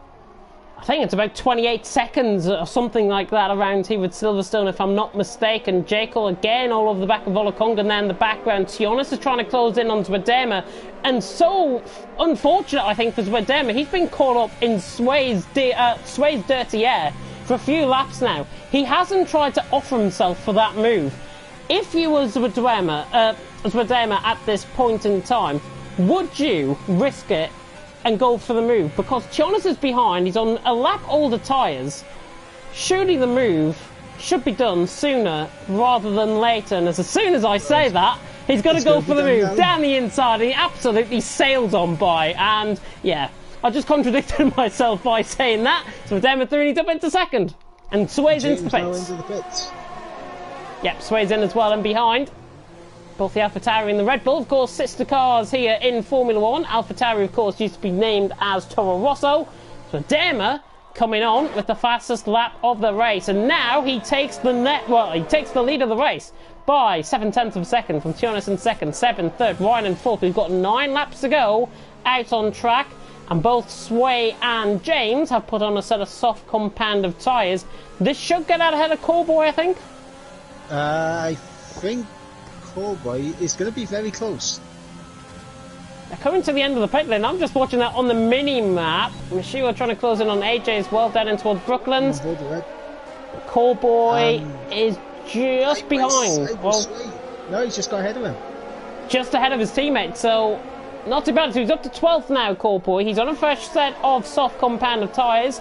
I think it's about 28 seconds or something like that around here with Silverstone, if I'm not mistaken. Jekyll again all over the back of Volokongan there in the background. Tionis is trying to close in on Zwadema, and so unfortunate, I think, for Zwadema. He's been caught up in Sway's dirty air for a few laps now. He hasn't tried to offer himself for that move. If you were Zwadema at this point in time, would you risk it and go for the move? Because Tionis is behind, he's on a lap older tyres. Surely the move should be done sooner rather than later, and as soon as I say that, he's going to go for the move down the inside, and he absolutely sails on by, and yeah, I just contradicted myself by saying that. So Zwadema threw it up into second, and Sway's into the pits. Yep, Sway's in as well and behind. Both the AlphaTauri and the Red Bull, of course, sister cars here in Formula 1. AlphaTauri, of course, used to be named as Toro Rosso. So Zwadema coming on with the fastest lap of the race, and now he takes the lead of the race by 7/10 of a second from Tionis in second, 7th, 3rd, Ryan in 4th. We've got 9 laps to go out on track, and both Sway and James have put on a set of soft compound of tyres. This should get out ahead of Callboy, I think. I think Callboy is going to be very close. They're coming to the end of the pit lane. I'm just watching that on the mini-map. Mashiwa trying to close in on AJ as well, down in towards Brooklands. Callboy is just behind. No, he's just got ahead of him. Just ahead of his teammate, so not too bad. So he's up to 12th now, Callboy. He's on a fresh set of soft compound of tyres.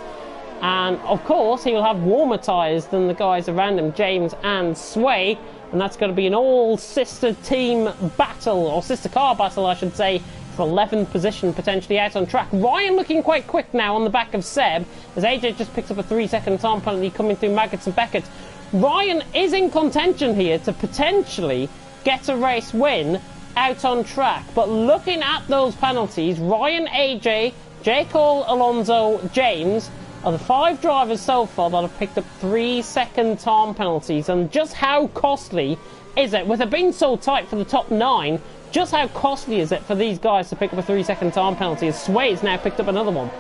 And, of course, he will have warmer tyres than the guys around him, James and Sway. And that's going to be an all-sister team battle, or sister car battle, I should say, for 11th position, potentially out on track. Ryan looking quite quick now on the back of Seb, as AJ just picks up a 3-second time penalty coming through Maggots and Beckett. Ryan is in contention here to potentially get a race win out on track. But looking at those penalties, Ryan, AJ, J. Cole, Alonso, James are the 5 drivers so far that have picked up 3-second time penalties. And just how costly is it, with it being so tight for the top 9, just how costly is it for these guys to pick up a 3-second time penalty, as Sway's now picked up another one?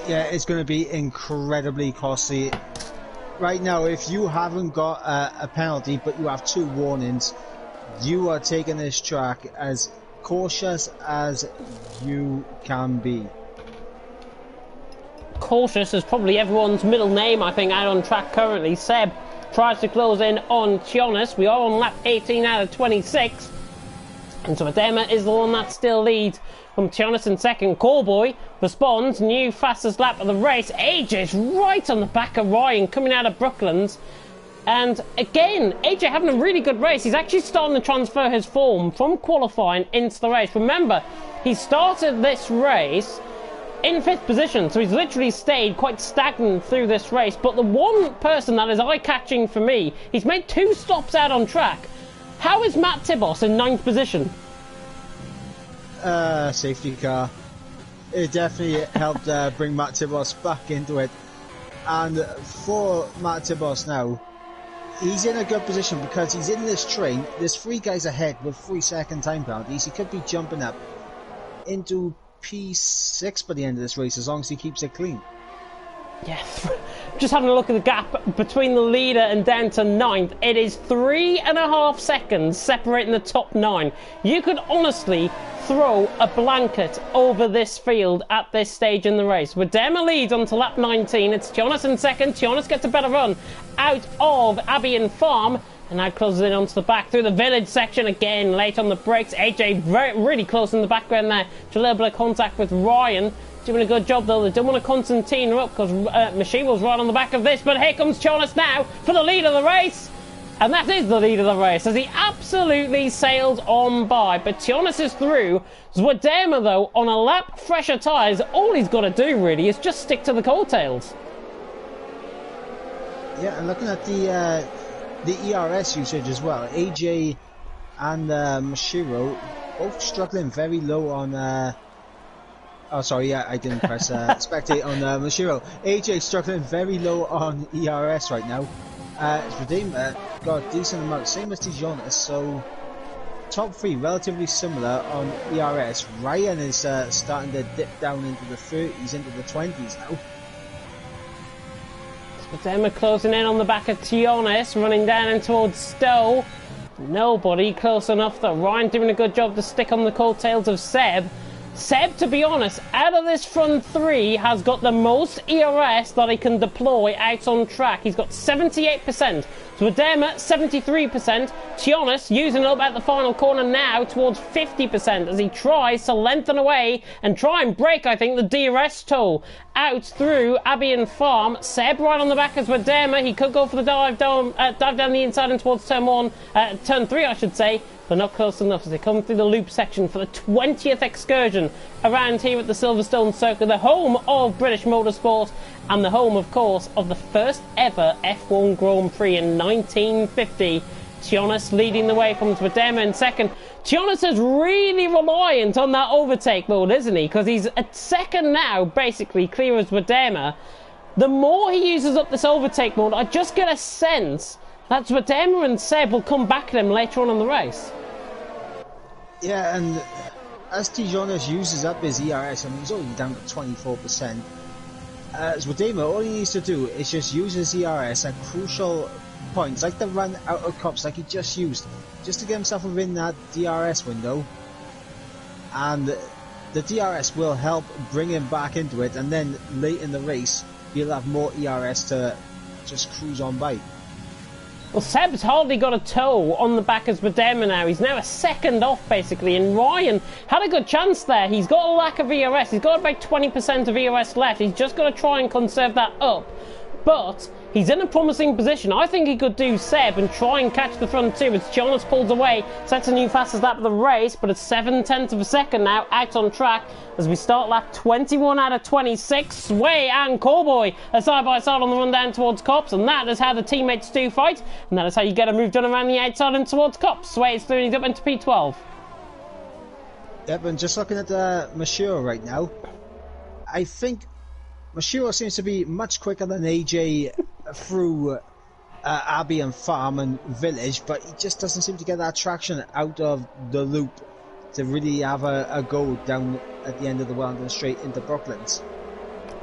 Yeah, it's going to be incredibly costly. Right now, if you haven't got a penalty but you have 2 warnings, you are taking this track as cautious as you can be. Cautious is probably everyone's middle name, I think, out on track currently. Seb tries to close in on Tionis. We are on lap 18 out of 26. And Zwadema is the one that still leads from Tionis in second. Callboy responds, new fastest lap of the race. AJ's right on the back of Ryan coming out of Brooklands. And again, AJ having a really good race. He's actually starting to transfer his form from qualifying into the race. Remember, he started this race in 5th position, so he's literally stayed quite stagnant through this race. But the one person that is eye-catching for me, he's made 2 stops out on track. How is Matt Tibos in 9th position? Safety car. It definitely helped bring Matt Tibos back into it. And for Matt Tibos now, he's in a good position because he's in this train. There's 3 guys ahead with 3-second time penalties. He could be jumping up into P6 by the end of this race, as long as he keeps it clean. Yes. Just having a look at the gap between the leader and down to 9th. It is 3.5 seconds separating the top 9. You could honestly throw a blanket over this field at this stage in the race. Wadema leads on to lap 19. It's Tionis in second. Tionis gets a better run out of Abbey and Farm. And now closes in onto the back through the village section again, late on the brakes. AJ really close in the background there. Just a little bit of contact with Ryan. Doing a good job though. They don't want to Constantine her up because Mashiva's right on the back of this. But here comes Tionis now for the lead of the race. And that is the lead of the race as he absolutely sailed on by. But Tionis is through. Zwadema though, on a lap fresher tyres, all he's got to do really is just stick to the coattails. Yeah, and looking at the ERS usage as well, AJ and Mashiro both struggling very low on oh sorry, yeah, I didn't press spectate on Mashiro. AJ struggling very low on ERS right now. Redeemer got a decent amount, same as Tijonas, so top 3 relatively similar on ERS. Ryan is starting to dip down into the 30s, into the 20s now. Emma closing in on the back of Tionis, running down in towards Stowe. Nobody close enough though. Ryan doing a good job to stick on the coattails of Seb. Seb, to be honest, out of this front 3, has got the most ERS that he can deploy out on track. He's got 78%. Zwadema, 73%. Tionis using it up at the final corner now towards 50% as he tries to lengthen away and try and break, I think, the DRS toll out through Abbey and Farm. Seb right on the back as Zwadema. He could go for the dive down the inside and towards turn 3, I should say. But not close enough as they come through the loop section for the 20th excursion around here at the Silverstone Circuit, the home of British motorsport and the home, of course, of the first ever F1 Grand Prix in 1950. Tionis leading the way from Zwadema in second. Tionis is really reliant on that overtake mode, isn't he? Because he's at second now, basically, clear as Zwadema. The more he uses up this overtake mode, I just get a sense that Zwadema and Seb will come back at him later on in the race. Yeah, and as Tijonas uses up his ERS, and he's only down to 24%, Zwadema, all he needs to do is just use his ERS at crucial points, like the run out of cops, like he just used, just to get himself within that DRS window, and the DRS will help bring him back into it, and then late in the race, he'll have more ERS to just cruise on by. Well, Seb's hardly got a toe on the back of Zwadema now. He's now a second off, basically. And Ryan had a good chance there. He's got a lack of ERS. He's got about 20% of ERS left. He's just got to try and conserve that up. But he's in a promising position. I think he could do Seb and try and catch the front 2 as Jonas pulls away, sets a new fastest lap of the race, but it's 7/10 of a second now out on track as we start lap 21 out of 26. Sway and Cowboy are side by side on the run down towards Cops, and that is how the teammates do fight, and that is how you get a move done around the outside and towards Cops. Sway is through, he's up into P12. Yep, and just looking at Mashiro right now, I think Mashiro seems to be much quicker than AJ through Abbey and Farm and Village, but he just doesn't seem to get that traction out of the loop to really have a go down at the end of the Wellington straight into Brooklands.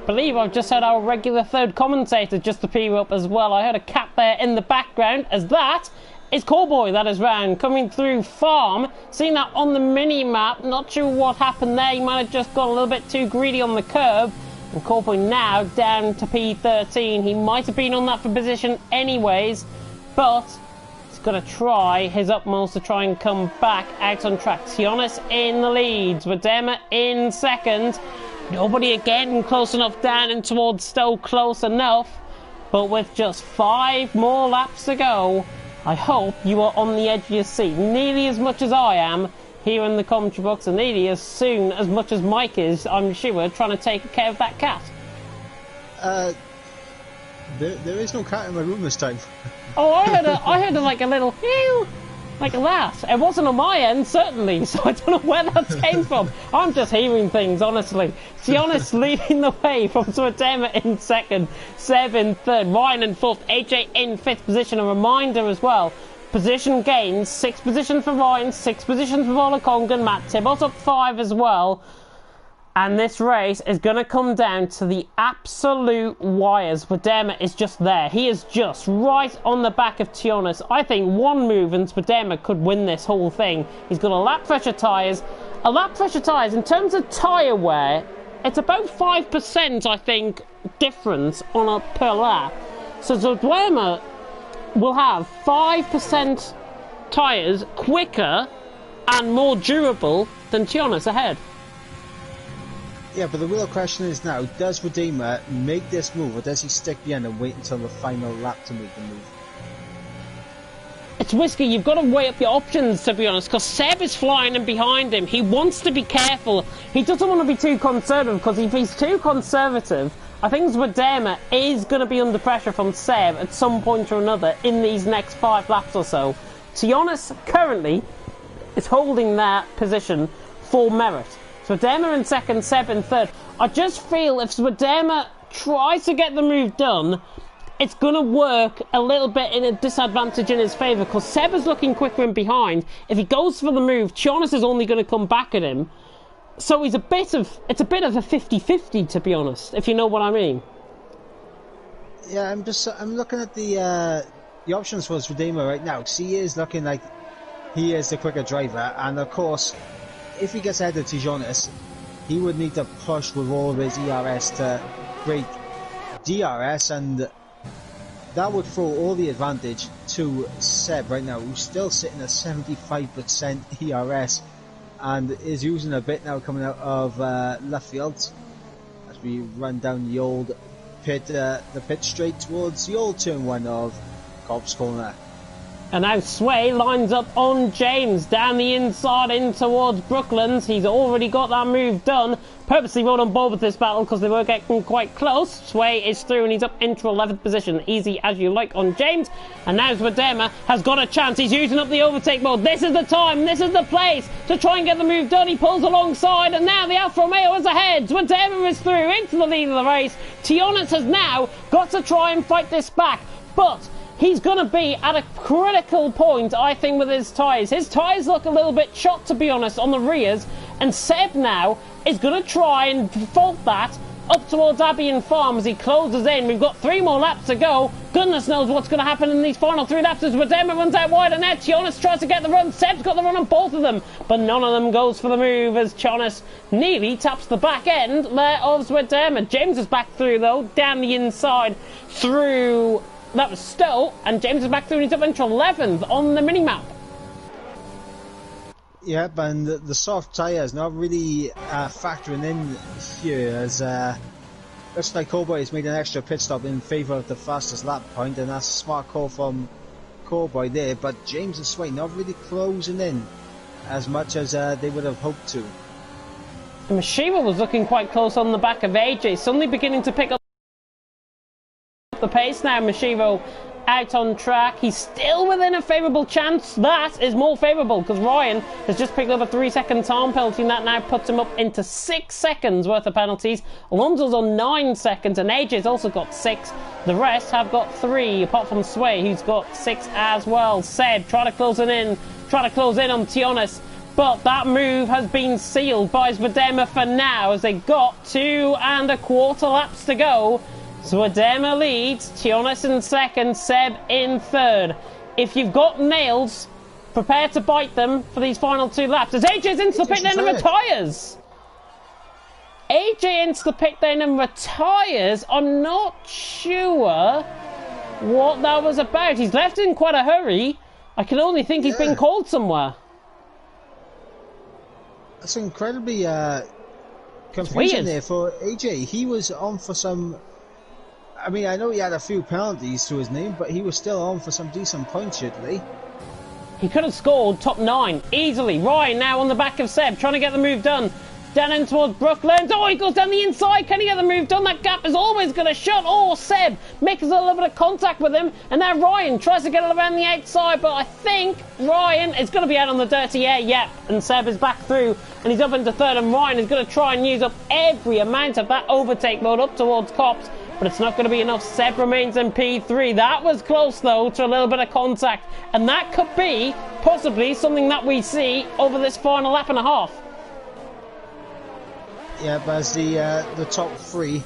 I believe I've just heard our regular third commentator just appear up as well. I heard a cat there in the background as that is Cowboy, that is round, coming through Farm. Seeing that on the mini-map, not sure what happened there. He might have just got a little bit too greedy on the curb. And Cowboy now down to P13. He might have been on that for position anyways, but he's got to try his utmost to try and come back out on track. Tionis in the lead, Zwadema in second. Nobody again close enough down and towards Stowe, close enough. But with just 5 more laps to go, I hope you are on the edge of your seat, nearly as much as I am here in the commentary box, and nearly as soon as much as Mike is, I'm sure, trying to take care of that cat. There is no cat in my room this time. Oh, I heard like a little ew, like that. It wasn't on my end, certainly, so I don't know where that came from. I'm just hearing things, honestly. Tionis leading the way from Zwadema in second, Seb in third, Ryan in fourth, AJ in fifth position. A reminder as well, position gains, 6 positions for Ryan, 6 positions for Olakongan, Matt Tibbles up 5 as well. And this race is going to come down to the absolute wires. Swadema is just there. He is just right on the back of Tionis. I think one move and Swadema could win this whole thing. He's got a lap pressure tyres. A lap pressure tyres, in terms of tyre wear, it's about 5%, I think, difference on a per lap. So Swadema will have 5% tyres quicker and more durable than Tionis ahead. Yeah, but the real question is now, does Redeemer make this move, or does he stick behind and wait until the final lap to make the move? It's risky. You've got to weigh up your options, to be honest, because Seb is flying in behind him. He wants to be careful. He doesn't want to be too conservative, because if he's too conservative, I think Redeemer is going to be under pressure from Seb at some point or another in these next 5 laps or so. Tionis currently is holding that position for merit. Swadema in second, Seb in third. I just feel if Swadema tries to get the move done, it's going to work a little bit in a disadvantage in his favour, because Seb is looking quicker in behind. If he goes for the move, Tionis is only going to come back at him. So it's a bit of a 50-50, to be honest, if you know what I mean. Yeah, I'm looking at the options for Redeemer right now, because he is looking like he is the quicker driver, and of course, if he gets ahead of Tionis, he would need to push with all of his ERS to break DRS, and that would throw all the advantage to Seb right now, who's still sitting at 75% ERS and is using a bit now coming out of left field as we run down the old pit, the pit straight towards the old turn 1 of Cobb's Corner. And now Sway lines up on James down the inside in towards Brooklands. He's already got that move done. Purposely rode on board with this battle because they were getting quite close. Sway is through and he's up into 11th position. Easy as you like on James. And now Swadema has got a chance. He's using up the overtake mode. This is the time. This is the place to try and get the move done. He pulls alongside and now the Alfa Romeo is ahead. Swadema is through into the lead of the race. Tionis has now got to try and fight this back. But he's going to be at a critical point, I think, with his tyres. His tyres look a little bit shot, to be honest, on the rears. And Seb now is going to try and fault that up towards Albion Farm as he closes in. We've got 3 more laps to go. Goodness knows what's going to happen in these final 3 laps as Redeemer runs out wide and now Tionis tries to get the run. Seb's got the run on both of them, but none of them goes for the move as Tionis nearly taps the back end there of Redeemer. James is back through, though, down the inside through. That was Stowe, and James is back through and he's up into 11th on the mini-map. Yep, and the soft tyres not really factoring in here, as looks like Cowboy has made an extra pit stop in favour of the fastest lap point, and that's a smart call from Cowboy there, but James and Sway not really closing in as much as they would have hoped to. Mashiva was looking quite close on the back of AJ, suddenly beginning to pick up the pace now. Mashivo out on track. He's still within a favourable chance. That is more favourable because Ryan has just picked up a 3-second time penalty, and that now puts him up into 6 seconds worth of penalties. Alonso's on 9 seconds and AJ's also got 6. The rest have got 3 apart from Sway, who's got 6 as well. Seb try to close in on Tionis, but that move has been sealed by Swadema for now as they got 2 1/4 laps to go. Swadema leads, Tionis in second, Seb in third. If you've got nails, prepare to bite them for these final 2 laps. As AJ's into the pit lane and retires. AJ into the pit lane and retires. I'm not sure what that was about. He's left in quite a hurry. I can only think he's been called somewhere. That's incredibly confusing there for AJ. He was on for some... I mean, I know he had a few penalties to his name, but he was still on for some decent points, surely. He could have scored top 9 easily. Ryan now on the back of Seb, trying to get the move done. Down in towards Brooklands. Oh, he goes down the inside. Can he get the move done? That gap is always going to shut. Oh, Seb makes a little bit of contact with him. And now Ryan tries to get it around the outside, but I think Ryan is going to be out on the dirty air. Yep, and Seb is back through, and he's up into third, and Ryan is going to try and use up every amount of that overtake mode up towards Cops. But it's not going to be enough. Seb remains in P3. That was close, though, to a little bit of contact. And that could be, possibly, something that we see over this final lap and a half. Yeah, but as the top three,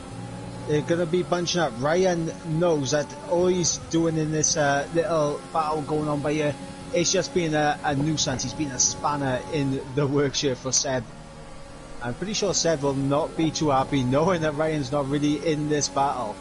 they're going to be bunching up. Ryan knows that all he's doing in this little battle going on by here is just being a nuisance. He's been a spanner in the works here for Seb. I'm pretty sure Seb will not be too happy knowing that Ryan's not really in this battle.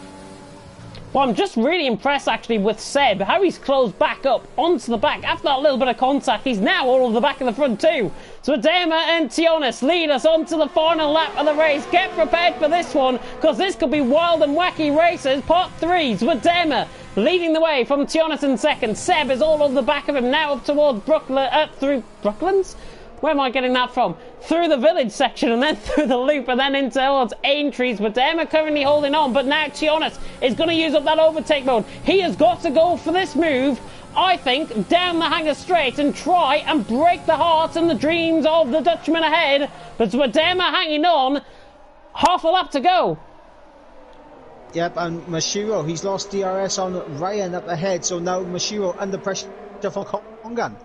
Well, I'm just really impressed actually with Seb, how he's closed back up onto the back after that little bit of contact. He's now all over the back of the front too. So Adema and Tionis lead us onto the final lap of the race. Get prepared for this one, because this could be wild and wacky races. Part 3, Adema leading the way from Tionis in second. Seb is all over the back of him now up towards Brooklyn, through Brooklands? Where am I getting that from? Through the village section and then through the loop and then into towards Aintrees. But Emma currently holding on. But now Tionis is going to use up that overtake mode. He has got to go for this move, I think, down the hanger straight and try and break the hearts and the dreams of the Dutchman ahead. But Emma hanging on. Half a lap to go. Yep, and Mashiro, he's lost DRS on Ryan up ahead. So now Mashiro under pressure for Kongan.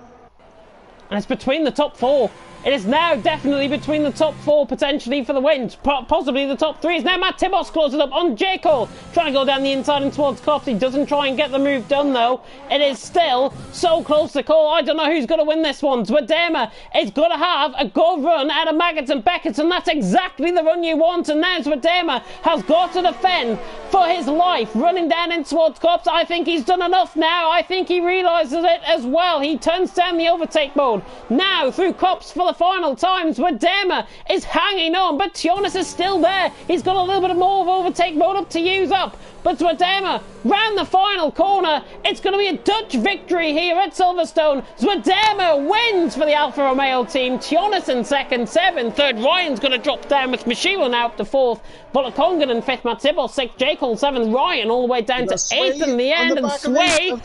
And it's between the top 4. It is now definitely between the top 4 potentially for the win. Possibly the top 3 is now Matt Tibos closes up on J. Cole. Trying to go down the inside and towards Cops. He doesn't try and get the move done though. It is still so close to Cole. I don't know who's going to win this one. Zwadema is going to have a good run out of Maggots and Beckett's, and that's exactly the run you want. And now Zwadema has got to defend for his life. Running down in towards Cops. I think he's done enough now. I think he realises it as well. He turns down the overtake mode. Now through Cops for the final time. Zwadema is hanging on, but Tionis is still there. He's got a little bit more of overtake mode up to use up. But Zwadema round the final corner. It's going to be a Dutch victory here at Silverstone. Zwadema wins for the Alfa Romeo team. Tionis in second, Seb in third. Ryan's going to drop down with Mashiro now up to fourth. Volokongan in fifth. Matsibel sixth. Jekyll seventh. Ryan all the way down to eighth in the end. And Sway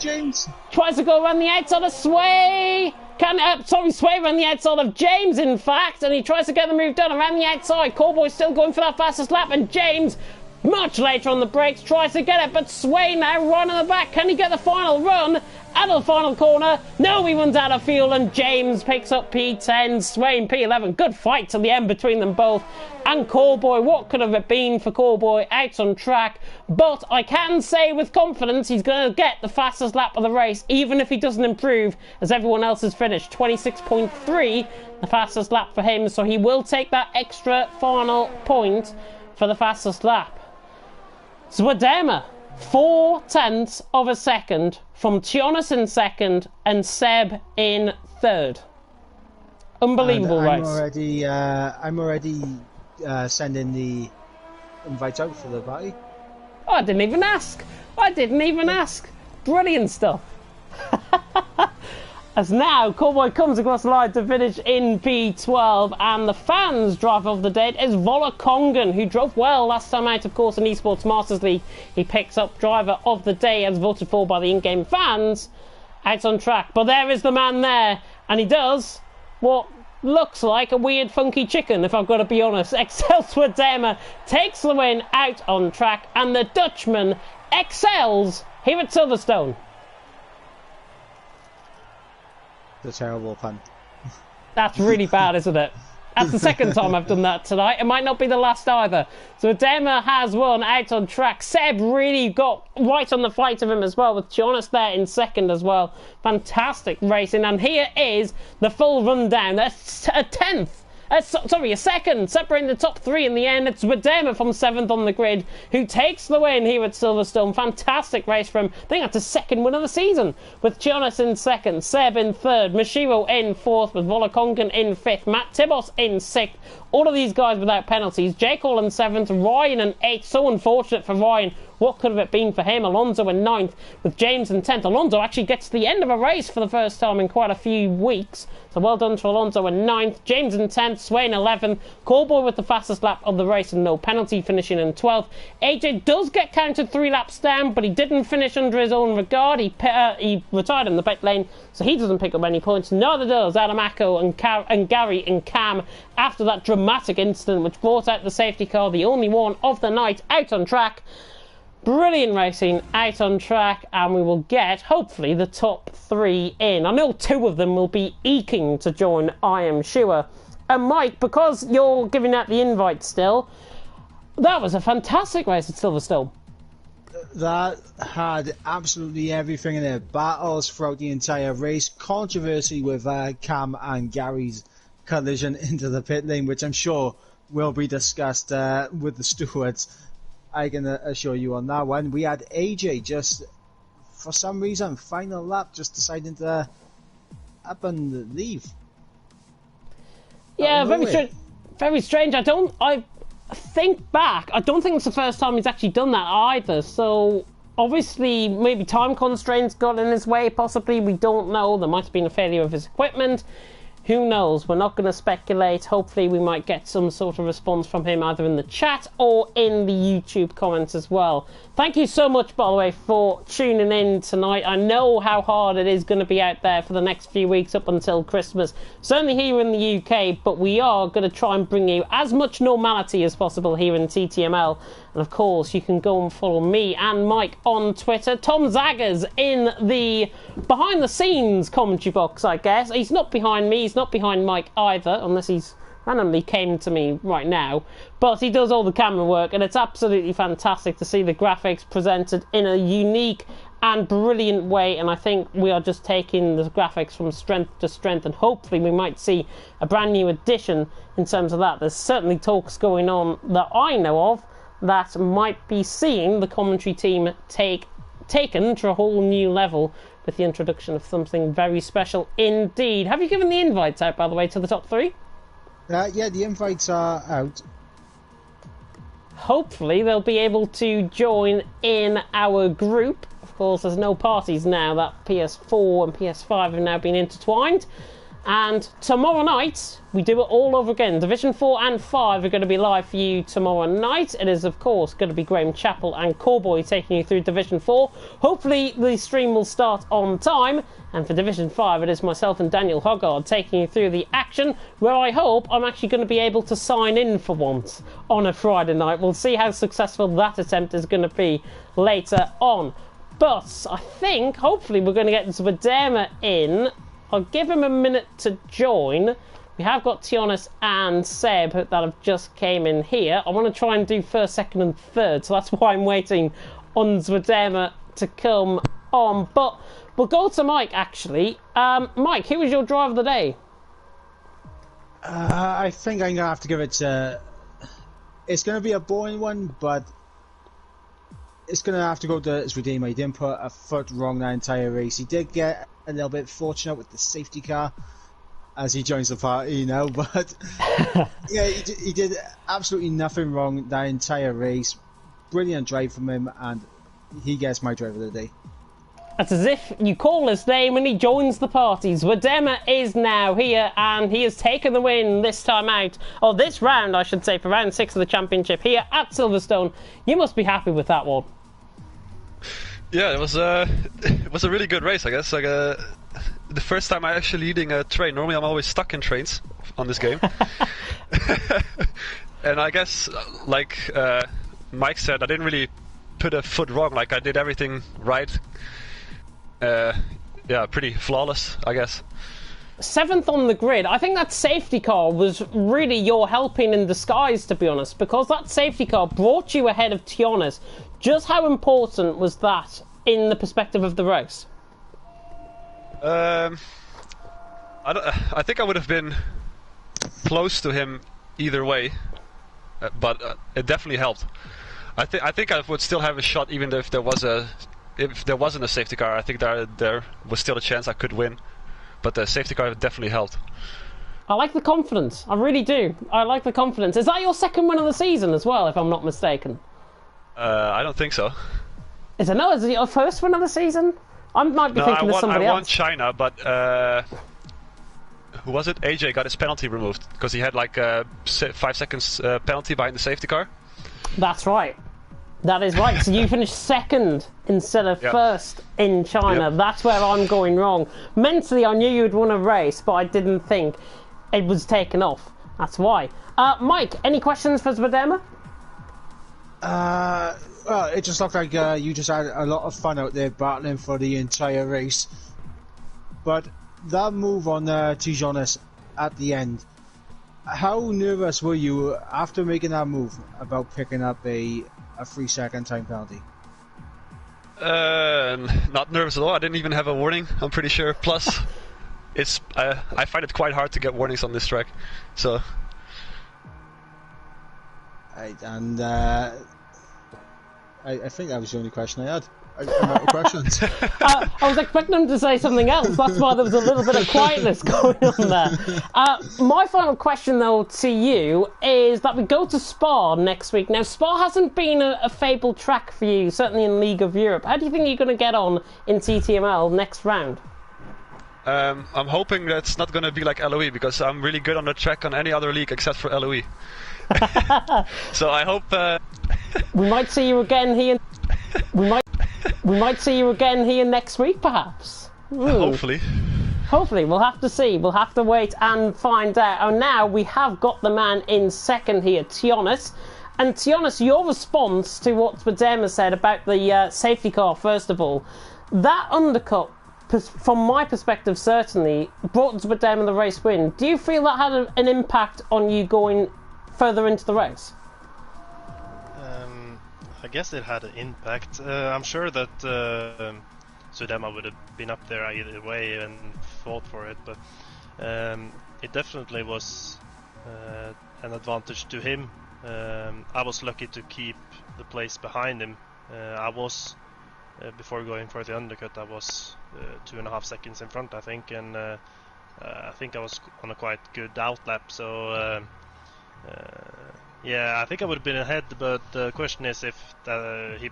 tries to go around the outside of Sway. Sway around the outside of James, in fact, and he tries to get the move done around the outside. Cowboy's still going for that fastest lap, and James, much later on the brakes, tries to get it, but Sway now right on the back. Can he get the final run out of the final corner? No, he runs out of fuel, and James picks up P10, Sway in P11. Good fight to the end between them both. And Cowboy, what could have it been for Cowboy out on track? But I can say with confidence he's going to get the fastest lap of the race, even if he doesn't improve as everyone else has finished. 26.3, the fastest lap for him, so he will take that extra final point for the fastest lap. Zwadema, 0.4 of a second from Tionis in second and Seb in third. Unbelievable race. I'm already sending the invite out for the party. Oh, I didn't even ask. Brilliant stuff. As now Cowboy comes across the line to finish in P12, and the fans' driver of the day is Volokongan, who drove well last time out, of course, in Esports Masters League. He picks up driver of the day as voted for by the in-game fans out on track. But there is the man there, and he does what looks like a weird funky chicken, if I've got to be honest. Excelsior Dema takes the win out on track, and the Dutchman excels here at Silverstone. A terrible pun. That's really bad, isn't it? That's the second time I've done that tonight. It might not be the last either. So Dema has won out on track. Seb really got right on the flight of him as well, with Tionis there in second as well. Fantastic racing. And here is the full rundown. That's a second, separating the top 3 in the end. It's Wadema from 7th on the grid, who takes the win here at Silverstone. Fantastic race for him. I think that's his second win of the season, with Tionis in second, Seb in third, Mashiro in fourth, with Volokongan in fifth, Matt Tibos in sixth. All of these guys without penalties. Jekyll in 7th, Ryan in 8th. So unfortunate for Ryan. What could have it been for him? Alonso in 9th, with James in 10th. Alonso actually gets to the end of a race for the first time in quite a few weeks. So well done to Alonso in 9th. James in 10th, Swain 11th. Cowboy with the fastest lap of the race and no penalty, finishing in 12th. AJ does get counted 3 laps down, but he didn't finish under his own regard. He retired in the pit lane, so he doesn't pick up any points. Neither does Adamako and Gary and Cam after that dramatic incident which brought out the safety car, the only one of the night out on track. Brilliant racing out on track, and we will get, hopefully, the top 3 in. I know 2 of them will be eking to join, I am sure, And Mike, because you're giving out the invite still, that was a fantastic race at Silverstone. That had absolutely everything in it. Battles throughout the entire race. Controversy with Cam and Gary's collision into the pit lane, which I'm sure will be discussed with the stewards. I can assure you on that one. We had AJ just, for some reason, final lap, just deciding to up and leave. Yeah, very strange. I think back, I don't think it's the first time he's actually done that either. So obviously, maybe time constraints got in his way. Possibly, we don't know. There might have been a failure of his equipment. Who knows? We're not going to speculate. Hopefully we might get some sort of response from him either in the chat or in the YouTube comments as well. Thank you so much, by the way, for tuning in tonight. I know how hard it is going to be out there for the next few weeks up until Christmas. Certainly here in the UK, but we are going to try and bring you as much normality as possible here in TTML. And of course, you can go and follow me and Mike on Twitter. Tom Zaggers in the behind-the-scenes commentary box, I guess. He's not behind me. He's not behind Mike either, unless he's randomly came to me right now. But he does all the camera work, and it's absolutely fantastic to see the graphics presented in a unique and brilliant way. And I think we are just taking the graphics from strength to strength, and hopefully we might see a brand new addition in terms of that. There's certainly talks going on that I know of that might be seeing the commentary team taken to a whole new level with the introduction of something very special indeed. Have you given the invites out, by the way, to the top three? Yeah, the invites are out. Hopefully they'll be able to join in our group. Of course, there's no parties now that PS4 and PS5 have now been intertwined. And tomorrow night, we do it all over again. Division 4 and 5 are going to be live for you tomorrow night. It is, of course, going to be Graham Chappell and Cowboy taking you through Division 4. Hopefully, the stream will start on time. And for Division 5, it is myself and Daniel Hoggard taking you through the action, where I hope I'm actually going to be able to sign in for once on a Friday night. We'll see how successful that attempt is going to be later on. But I think, hopefully, we're going to get Zwadema in. I'll give him a minute to join. We have got Tionis and Seb that have just came in here. I want to try and do first, second and third, so that's why I'm waiting on Zwadema to come on. But we'll go to Mike, actually. Mike, who was your driver of the day? I think I'm going to have to give it to... It's going to be a boring one, but it's going to have to go to Zwadema. He didn't put a foot wrong that entire race. He did get a little bit fortunate with the safety car as he joins the party now, but yeah, he did absolutely nothing wrong that entire race. Brilliant drive from him, and he gets my driver of the day. It's as if you call his name and he joins the party. Zwadema is now here, and he has taken the win this time out, or this round I should say, for round 6 of the championship here at Silverstone. You must be happy with that one. Yeah, it was a really good race, I guess. Like the first time I actually leading a train. Normally I'm always stuck in trains on this game. And I guess, like Mike said, I didn't really put a foot wrong. Like, I did everything right. Yeah, pretty flawless, I guess. 7th on the grid. I think that safety car was really your helping in disguise, to be honest, because that safety car brought you ahead of Tionis. Just how important was that in the perspective of the race? I think I would have been close to him either way, but it definitely helped. I think I would still have a shot even if there wasn't a safety car. I think there was still a chance I could win, but the safety car definitely helped. I like the confidence. I really do. I like the confidence. Is that your second win of the season as well, if I'm not mistaken? I don't think so. Is it your first win of the season? I might be thinking of somebody else. I won China, but who was it? AJ got his penalty removed because he had like a 5 seconds penalty behind the safety car. That's right. That is right. So you finished second instead of first in China. Yep. That's where I'm going wrong. Mentally, I knew you'd won a race, but I didn't think it was taken off. That's why. Mike, any questions for Zwadema? Well, it just looked like you just had a lot of fun out there battling for the entire race. But that move on Tijonis at the end, How nervous were you after making that move about picking up a 3-second time penalty? Not nervous at all. I didn't even have a warning, I'm pretty sure. Plus, I find it quite hard to get warnings on this track. So. Right, and I think that was the only question I had. I'm out of questions. I was expecting him to say something else. That's why there was a little bit of quietness going on there. My final question, though, to you is that we go to Spa next week. Now, Spa hasn't been a fabled track for you, certainly in League of Europe. How do you think you're going to get on in TTML next round? I'm hoping that's not going to be like LOE, because I'm really good on the track on any other league except for LOE. So I hope we might see you again here. We might see you again here next week, perhaps. Hopefully. Hopefully, we'll have to see. We'll have to wait and find out. And now we have got the man in second here, Tionis. And Tionis, your response to what Spadema said about the safety car, first of all, that undercut, from my perspective, certainly brought Spadema the race win. Do you feel that had an impact on you going further into the race? I guess it had an impact. I'm sure that Sudema would have been up there either way and fought for it, but it definitely was an advantage to him. I was lucky to keep the place behind him. I was, before going for the undercut, I was 2.5 seconds in front, I think, and I think I was on a quite good outlap, so yeah, I think I would have been ahead, but the question is if he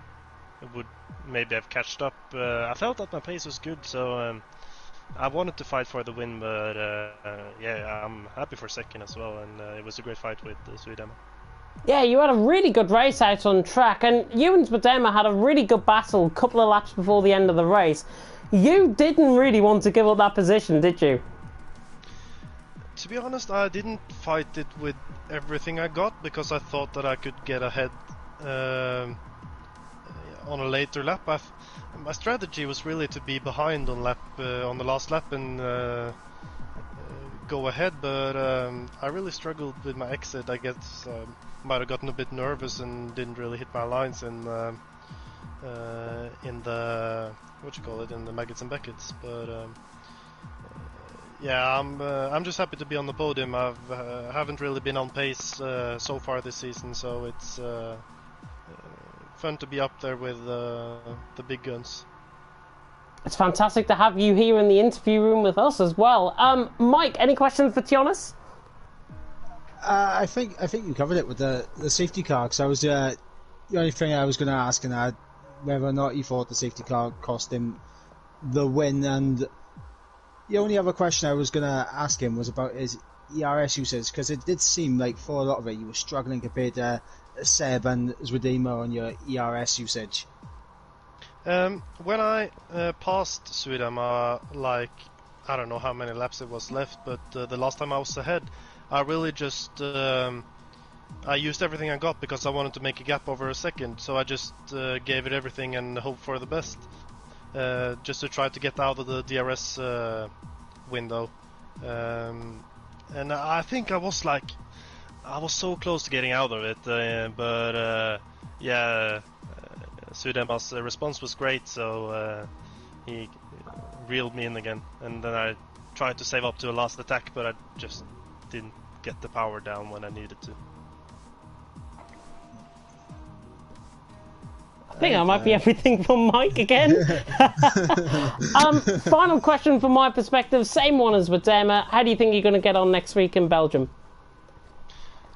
would maybe have catched up. I felt that my pace was good, so I wanted to fight for the win, but yeah, I'm happy for second as well, and it was a great fight with Sudema. Yeah, you had a really good race out on track, and you and Spadema had a really good battle a couple of laps before the end of the race. You didn't really want to give up that position, did you? To be honest, I didn't fight it with everything I got, because I thought that I could get ahead on a later lap. My strategy was really to be behind on the last lap and go ahead, but I really struggled with my exit. I guess might have gotten a bit nervous and didn't really hit my lines in the in the Maggots and Beckets, but yeah, I'm just happy to be on the podium. I haven't really been on pace so far this season, so it's fun to be up there with the big guns. It's fantastic to have you here in the interview room with us as well. Mike, any questions for Tionis? I think you covered it with the safety car, because I was the only thing I was going to ask, and whether or not he thought the safety car cost him the win. And the only other question I was going to ask him was about his ERS usage, because it did seem like for a lot of it you were struggling compared to Seb and Zwadima on your ERS usage. When I passed Sudema, like, I don't know how many laps it was left, but the last time I was ahead, I really just I used everything I got because I wanted to make a gap over a second, so I just gave it everything and hoped for the best, just to try to get out of the DRS window. And I think I was so close to getting out of it, but yeah, Sudema's response was great, so he reeled me in again, and then I tried to save up to a last attack, but I just didn't get the power down when I needed to. I think that might be everything from Mike again. Final question from my perspective, same one as with Dema. How do you think you're going to get on next week in Belgium?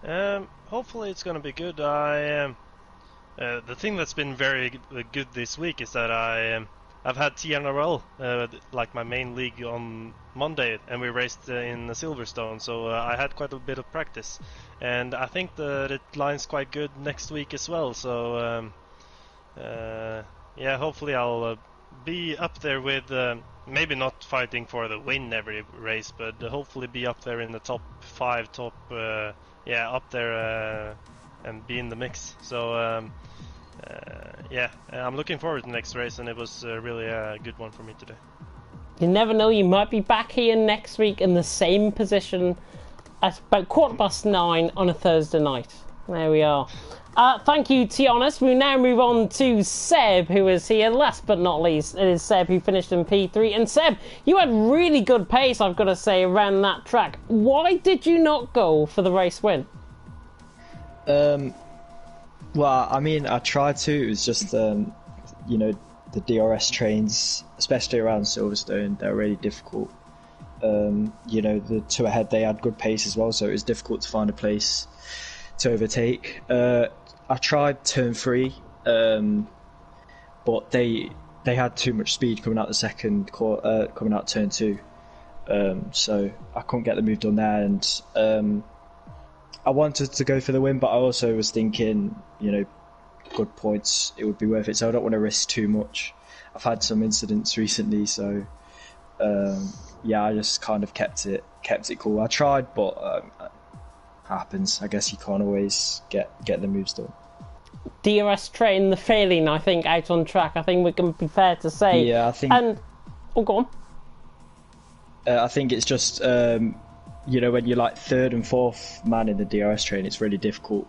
Hopefully it's going to be good. The thing that's been very good this week is that I've had TNRL, like my main league, on Monday, and we raced in Silverstone, so I had quite a bit of practice, and I think that it lines quite good next week as well, so yeah, hopefully I'll be up there with, maybe not fighting for the win every race, but hopefully be up there in the top 5, yeah, up there and be in the mix. So yeah, I'm looking forward to the next race, and it was really a good one for me today. You never know, you might be back here next week in the same position at about 9:15 on a Thursday night. There we are. Thank you, Tianis. We now move on to Seb, who is here. Last but not least, it is Seb who finished in P3. And Seb, you had really good pace, I've got to say, around that track. Why did you not go for the race win? Well, I mean, I tried to. It was just, you know, the DRS trains, especially around Silverstone, they're really difficult. You know, the two ahead, they had good pace as well, so it was difficult to find a place to overtake. I tried turn 3, but they had too much speed coming out the second coming out turn 2, so I couldn't get the move done there. And I wanted to go for the win, but I also was thinking, you know, good points, it would be worth it. So I don't want to risk too much. I've had some incidents recently, so yeah, I just kind of kept it cool. I tried, but happens. I guess you can't always get the moves done. DRS train, the failing, I think, out on track. I think we can be fair to say. Yeah, I think. And go on. I think it's just you know, when you're like third and fourth man in the DRS train, it's really difficult.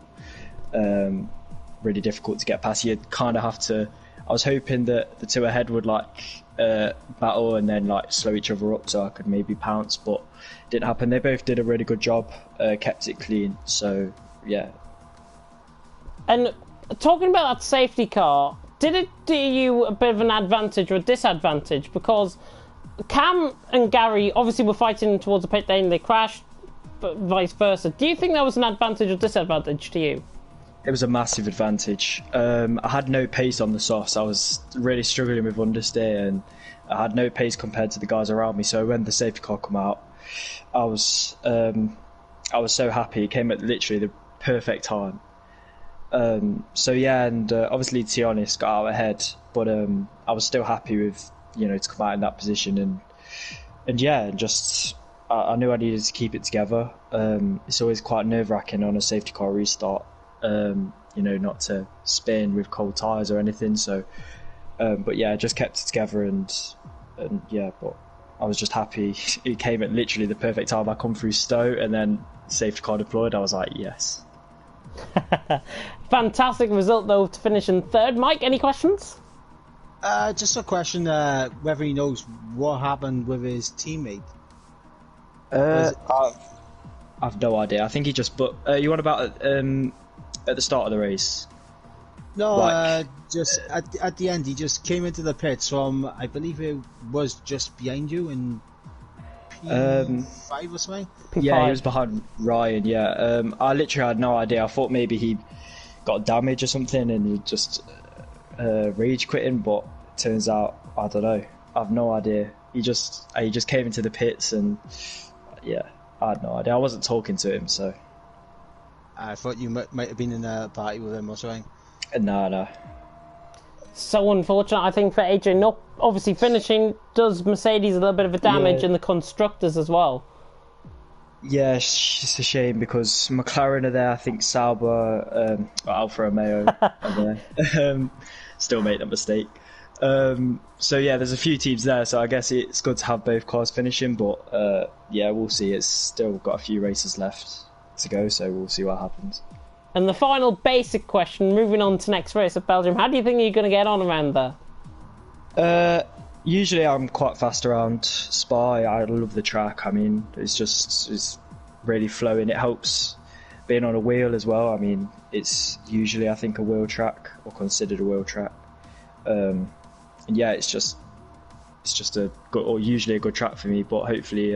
Really difficult to get past. You kind of have to. I was hoping that the two ahead would like battle and then like slow each other up so I could maybe pounce, but it didn't happen. They both did a really good job, kept it clean, so yeah. And talking about that safety car, did it do you a bit of an advantage or a disadvantage? Because Cam and Gary obviously were fighting towards the pit lane, they crashed, but vice versa. Do you think that was an advantage or disadvantage to you? It was a massive advantage. I had no pace on the softs. I was really struggling with understeer, and I had no pace compared to the guys around me. So when the safety car came out, I was so happy. It came at literally the perfect time. So yeah, and obviously Tianis got out ahead, but I was still happy with, you know, to come out in that position, and yeah, just I knew I needed to keep it together. It's always quite nerve-wracking on a safety car restart. You know, not to spin with cold tyres or anything, so but yeah, I just kept it together, and yeah, but I was just happy it came at literally the perfect time. I come through Stowe and then safety car deployed. I was like, yes. Fantastic result though to finish in third. Mike, any questions? Just a question, whether he knows what happened with his teammate. I've no idea. I think he just you want about at the start of the race? No, like, just at the end, he just came into the pits from, I believe it was just behind you in P5 or something? P5. Yeah, he was behind Ryan, yeah. I literally had no idea. I thought maybe he got damage or something and he just rage quitting, but it turns out, I don't know. I have no idea. He just came into the pits and yeah, I had no idea. I wasn't talking to him, so... I thought you might have been in a party with him or something. No. So unfortunate, I think, for AJ. Not obviously finishing does Mercedes a little bit of a damage, and the constructors as well. Yeah, it's a shame because McLaren are there. I think Sauber, Alfa Romeo are there. Still made that mistake. So yeah, there's a few teams there. So I guess it's good to have both cars finishing, but yeah, we'll see. It's still got a few races left to go, so we'll see what happens. And the final basic question, moving on to next race at Belgium, how do you think you're going to get on around there? Usually I'm quite fast around Spa. I love the track. I mean, it's really flowing. It helps being on a wheel as well. I mean, it's usually, I think, a wheel track, or considered a wheel track. And yeah, it's just a good, or usually a good track for me, but hopefully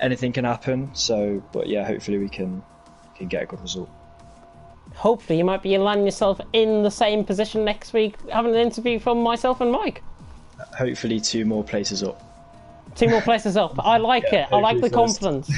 anything can happen. So, but yeah, hopefully we can get a good result. Hopefully you might be landing yourself in the same position next week, having an interview from myself and Mike. Hopefully 2 more places up. 2 more places up. I like it. I like the confidence.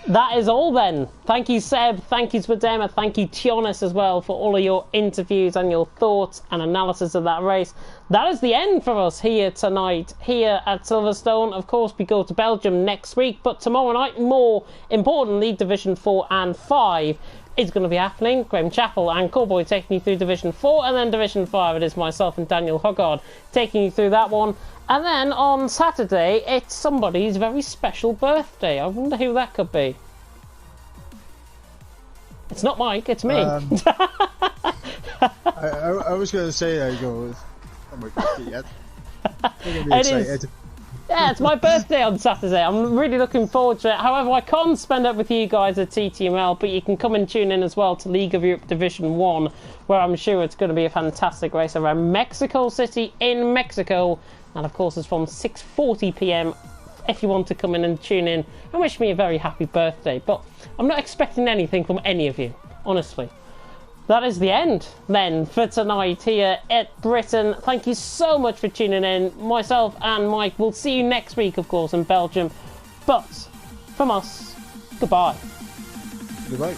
That is all then. Thank you, Seb. Thank you, Spadema. Thank you, Tionis, as well, for all of your interviews and your thoughts and analysis of that race. That is the end for us here tonight, here at Silverstone. Of course, we go to Belgium next week, but tomorrow night, more importantly, Division 4 and 5 is going to be happening. Graham Chappell and Cowboy taking you through Division 4, and then Division 5, it is myself and Daniel Hoggard taking you through that one. And then on Saturday, it's somebody's very special birthday. I wonder who that could be. It's not Mike, it's me. I was going to say, I go, I'm not yet. I'm going to be excited. Yeah, it's my birthday on Saturday. I'm really looking forward to it. However, I can't spend it with you guys at TTML, but you can come and tune in as well to League of Europe Division 1, where I'm sure it's going to be a fantastic race around Mexico City in Mexico. And of course, it's from 6:40 p.m. if you want to come in and tune in and wish me a very happy birthday. But I'm not expecting anything from any of you, honestly. That is the end, then, for tonight here at Britain. Thank you so much for tuning in. Myself and Mike will see you next week, of course, in Belgium. But, from us, goodbye. Goodbye.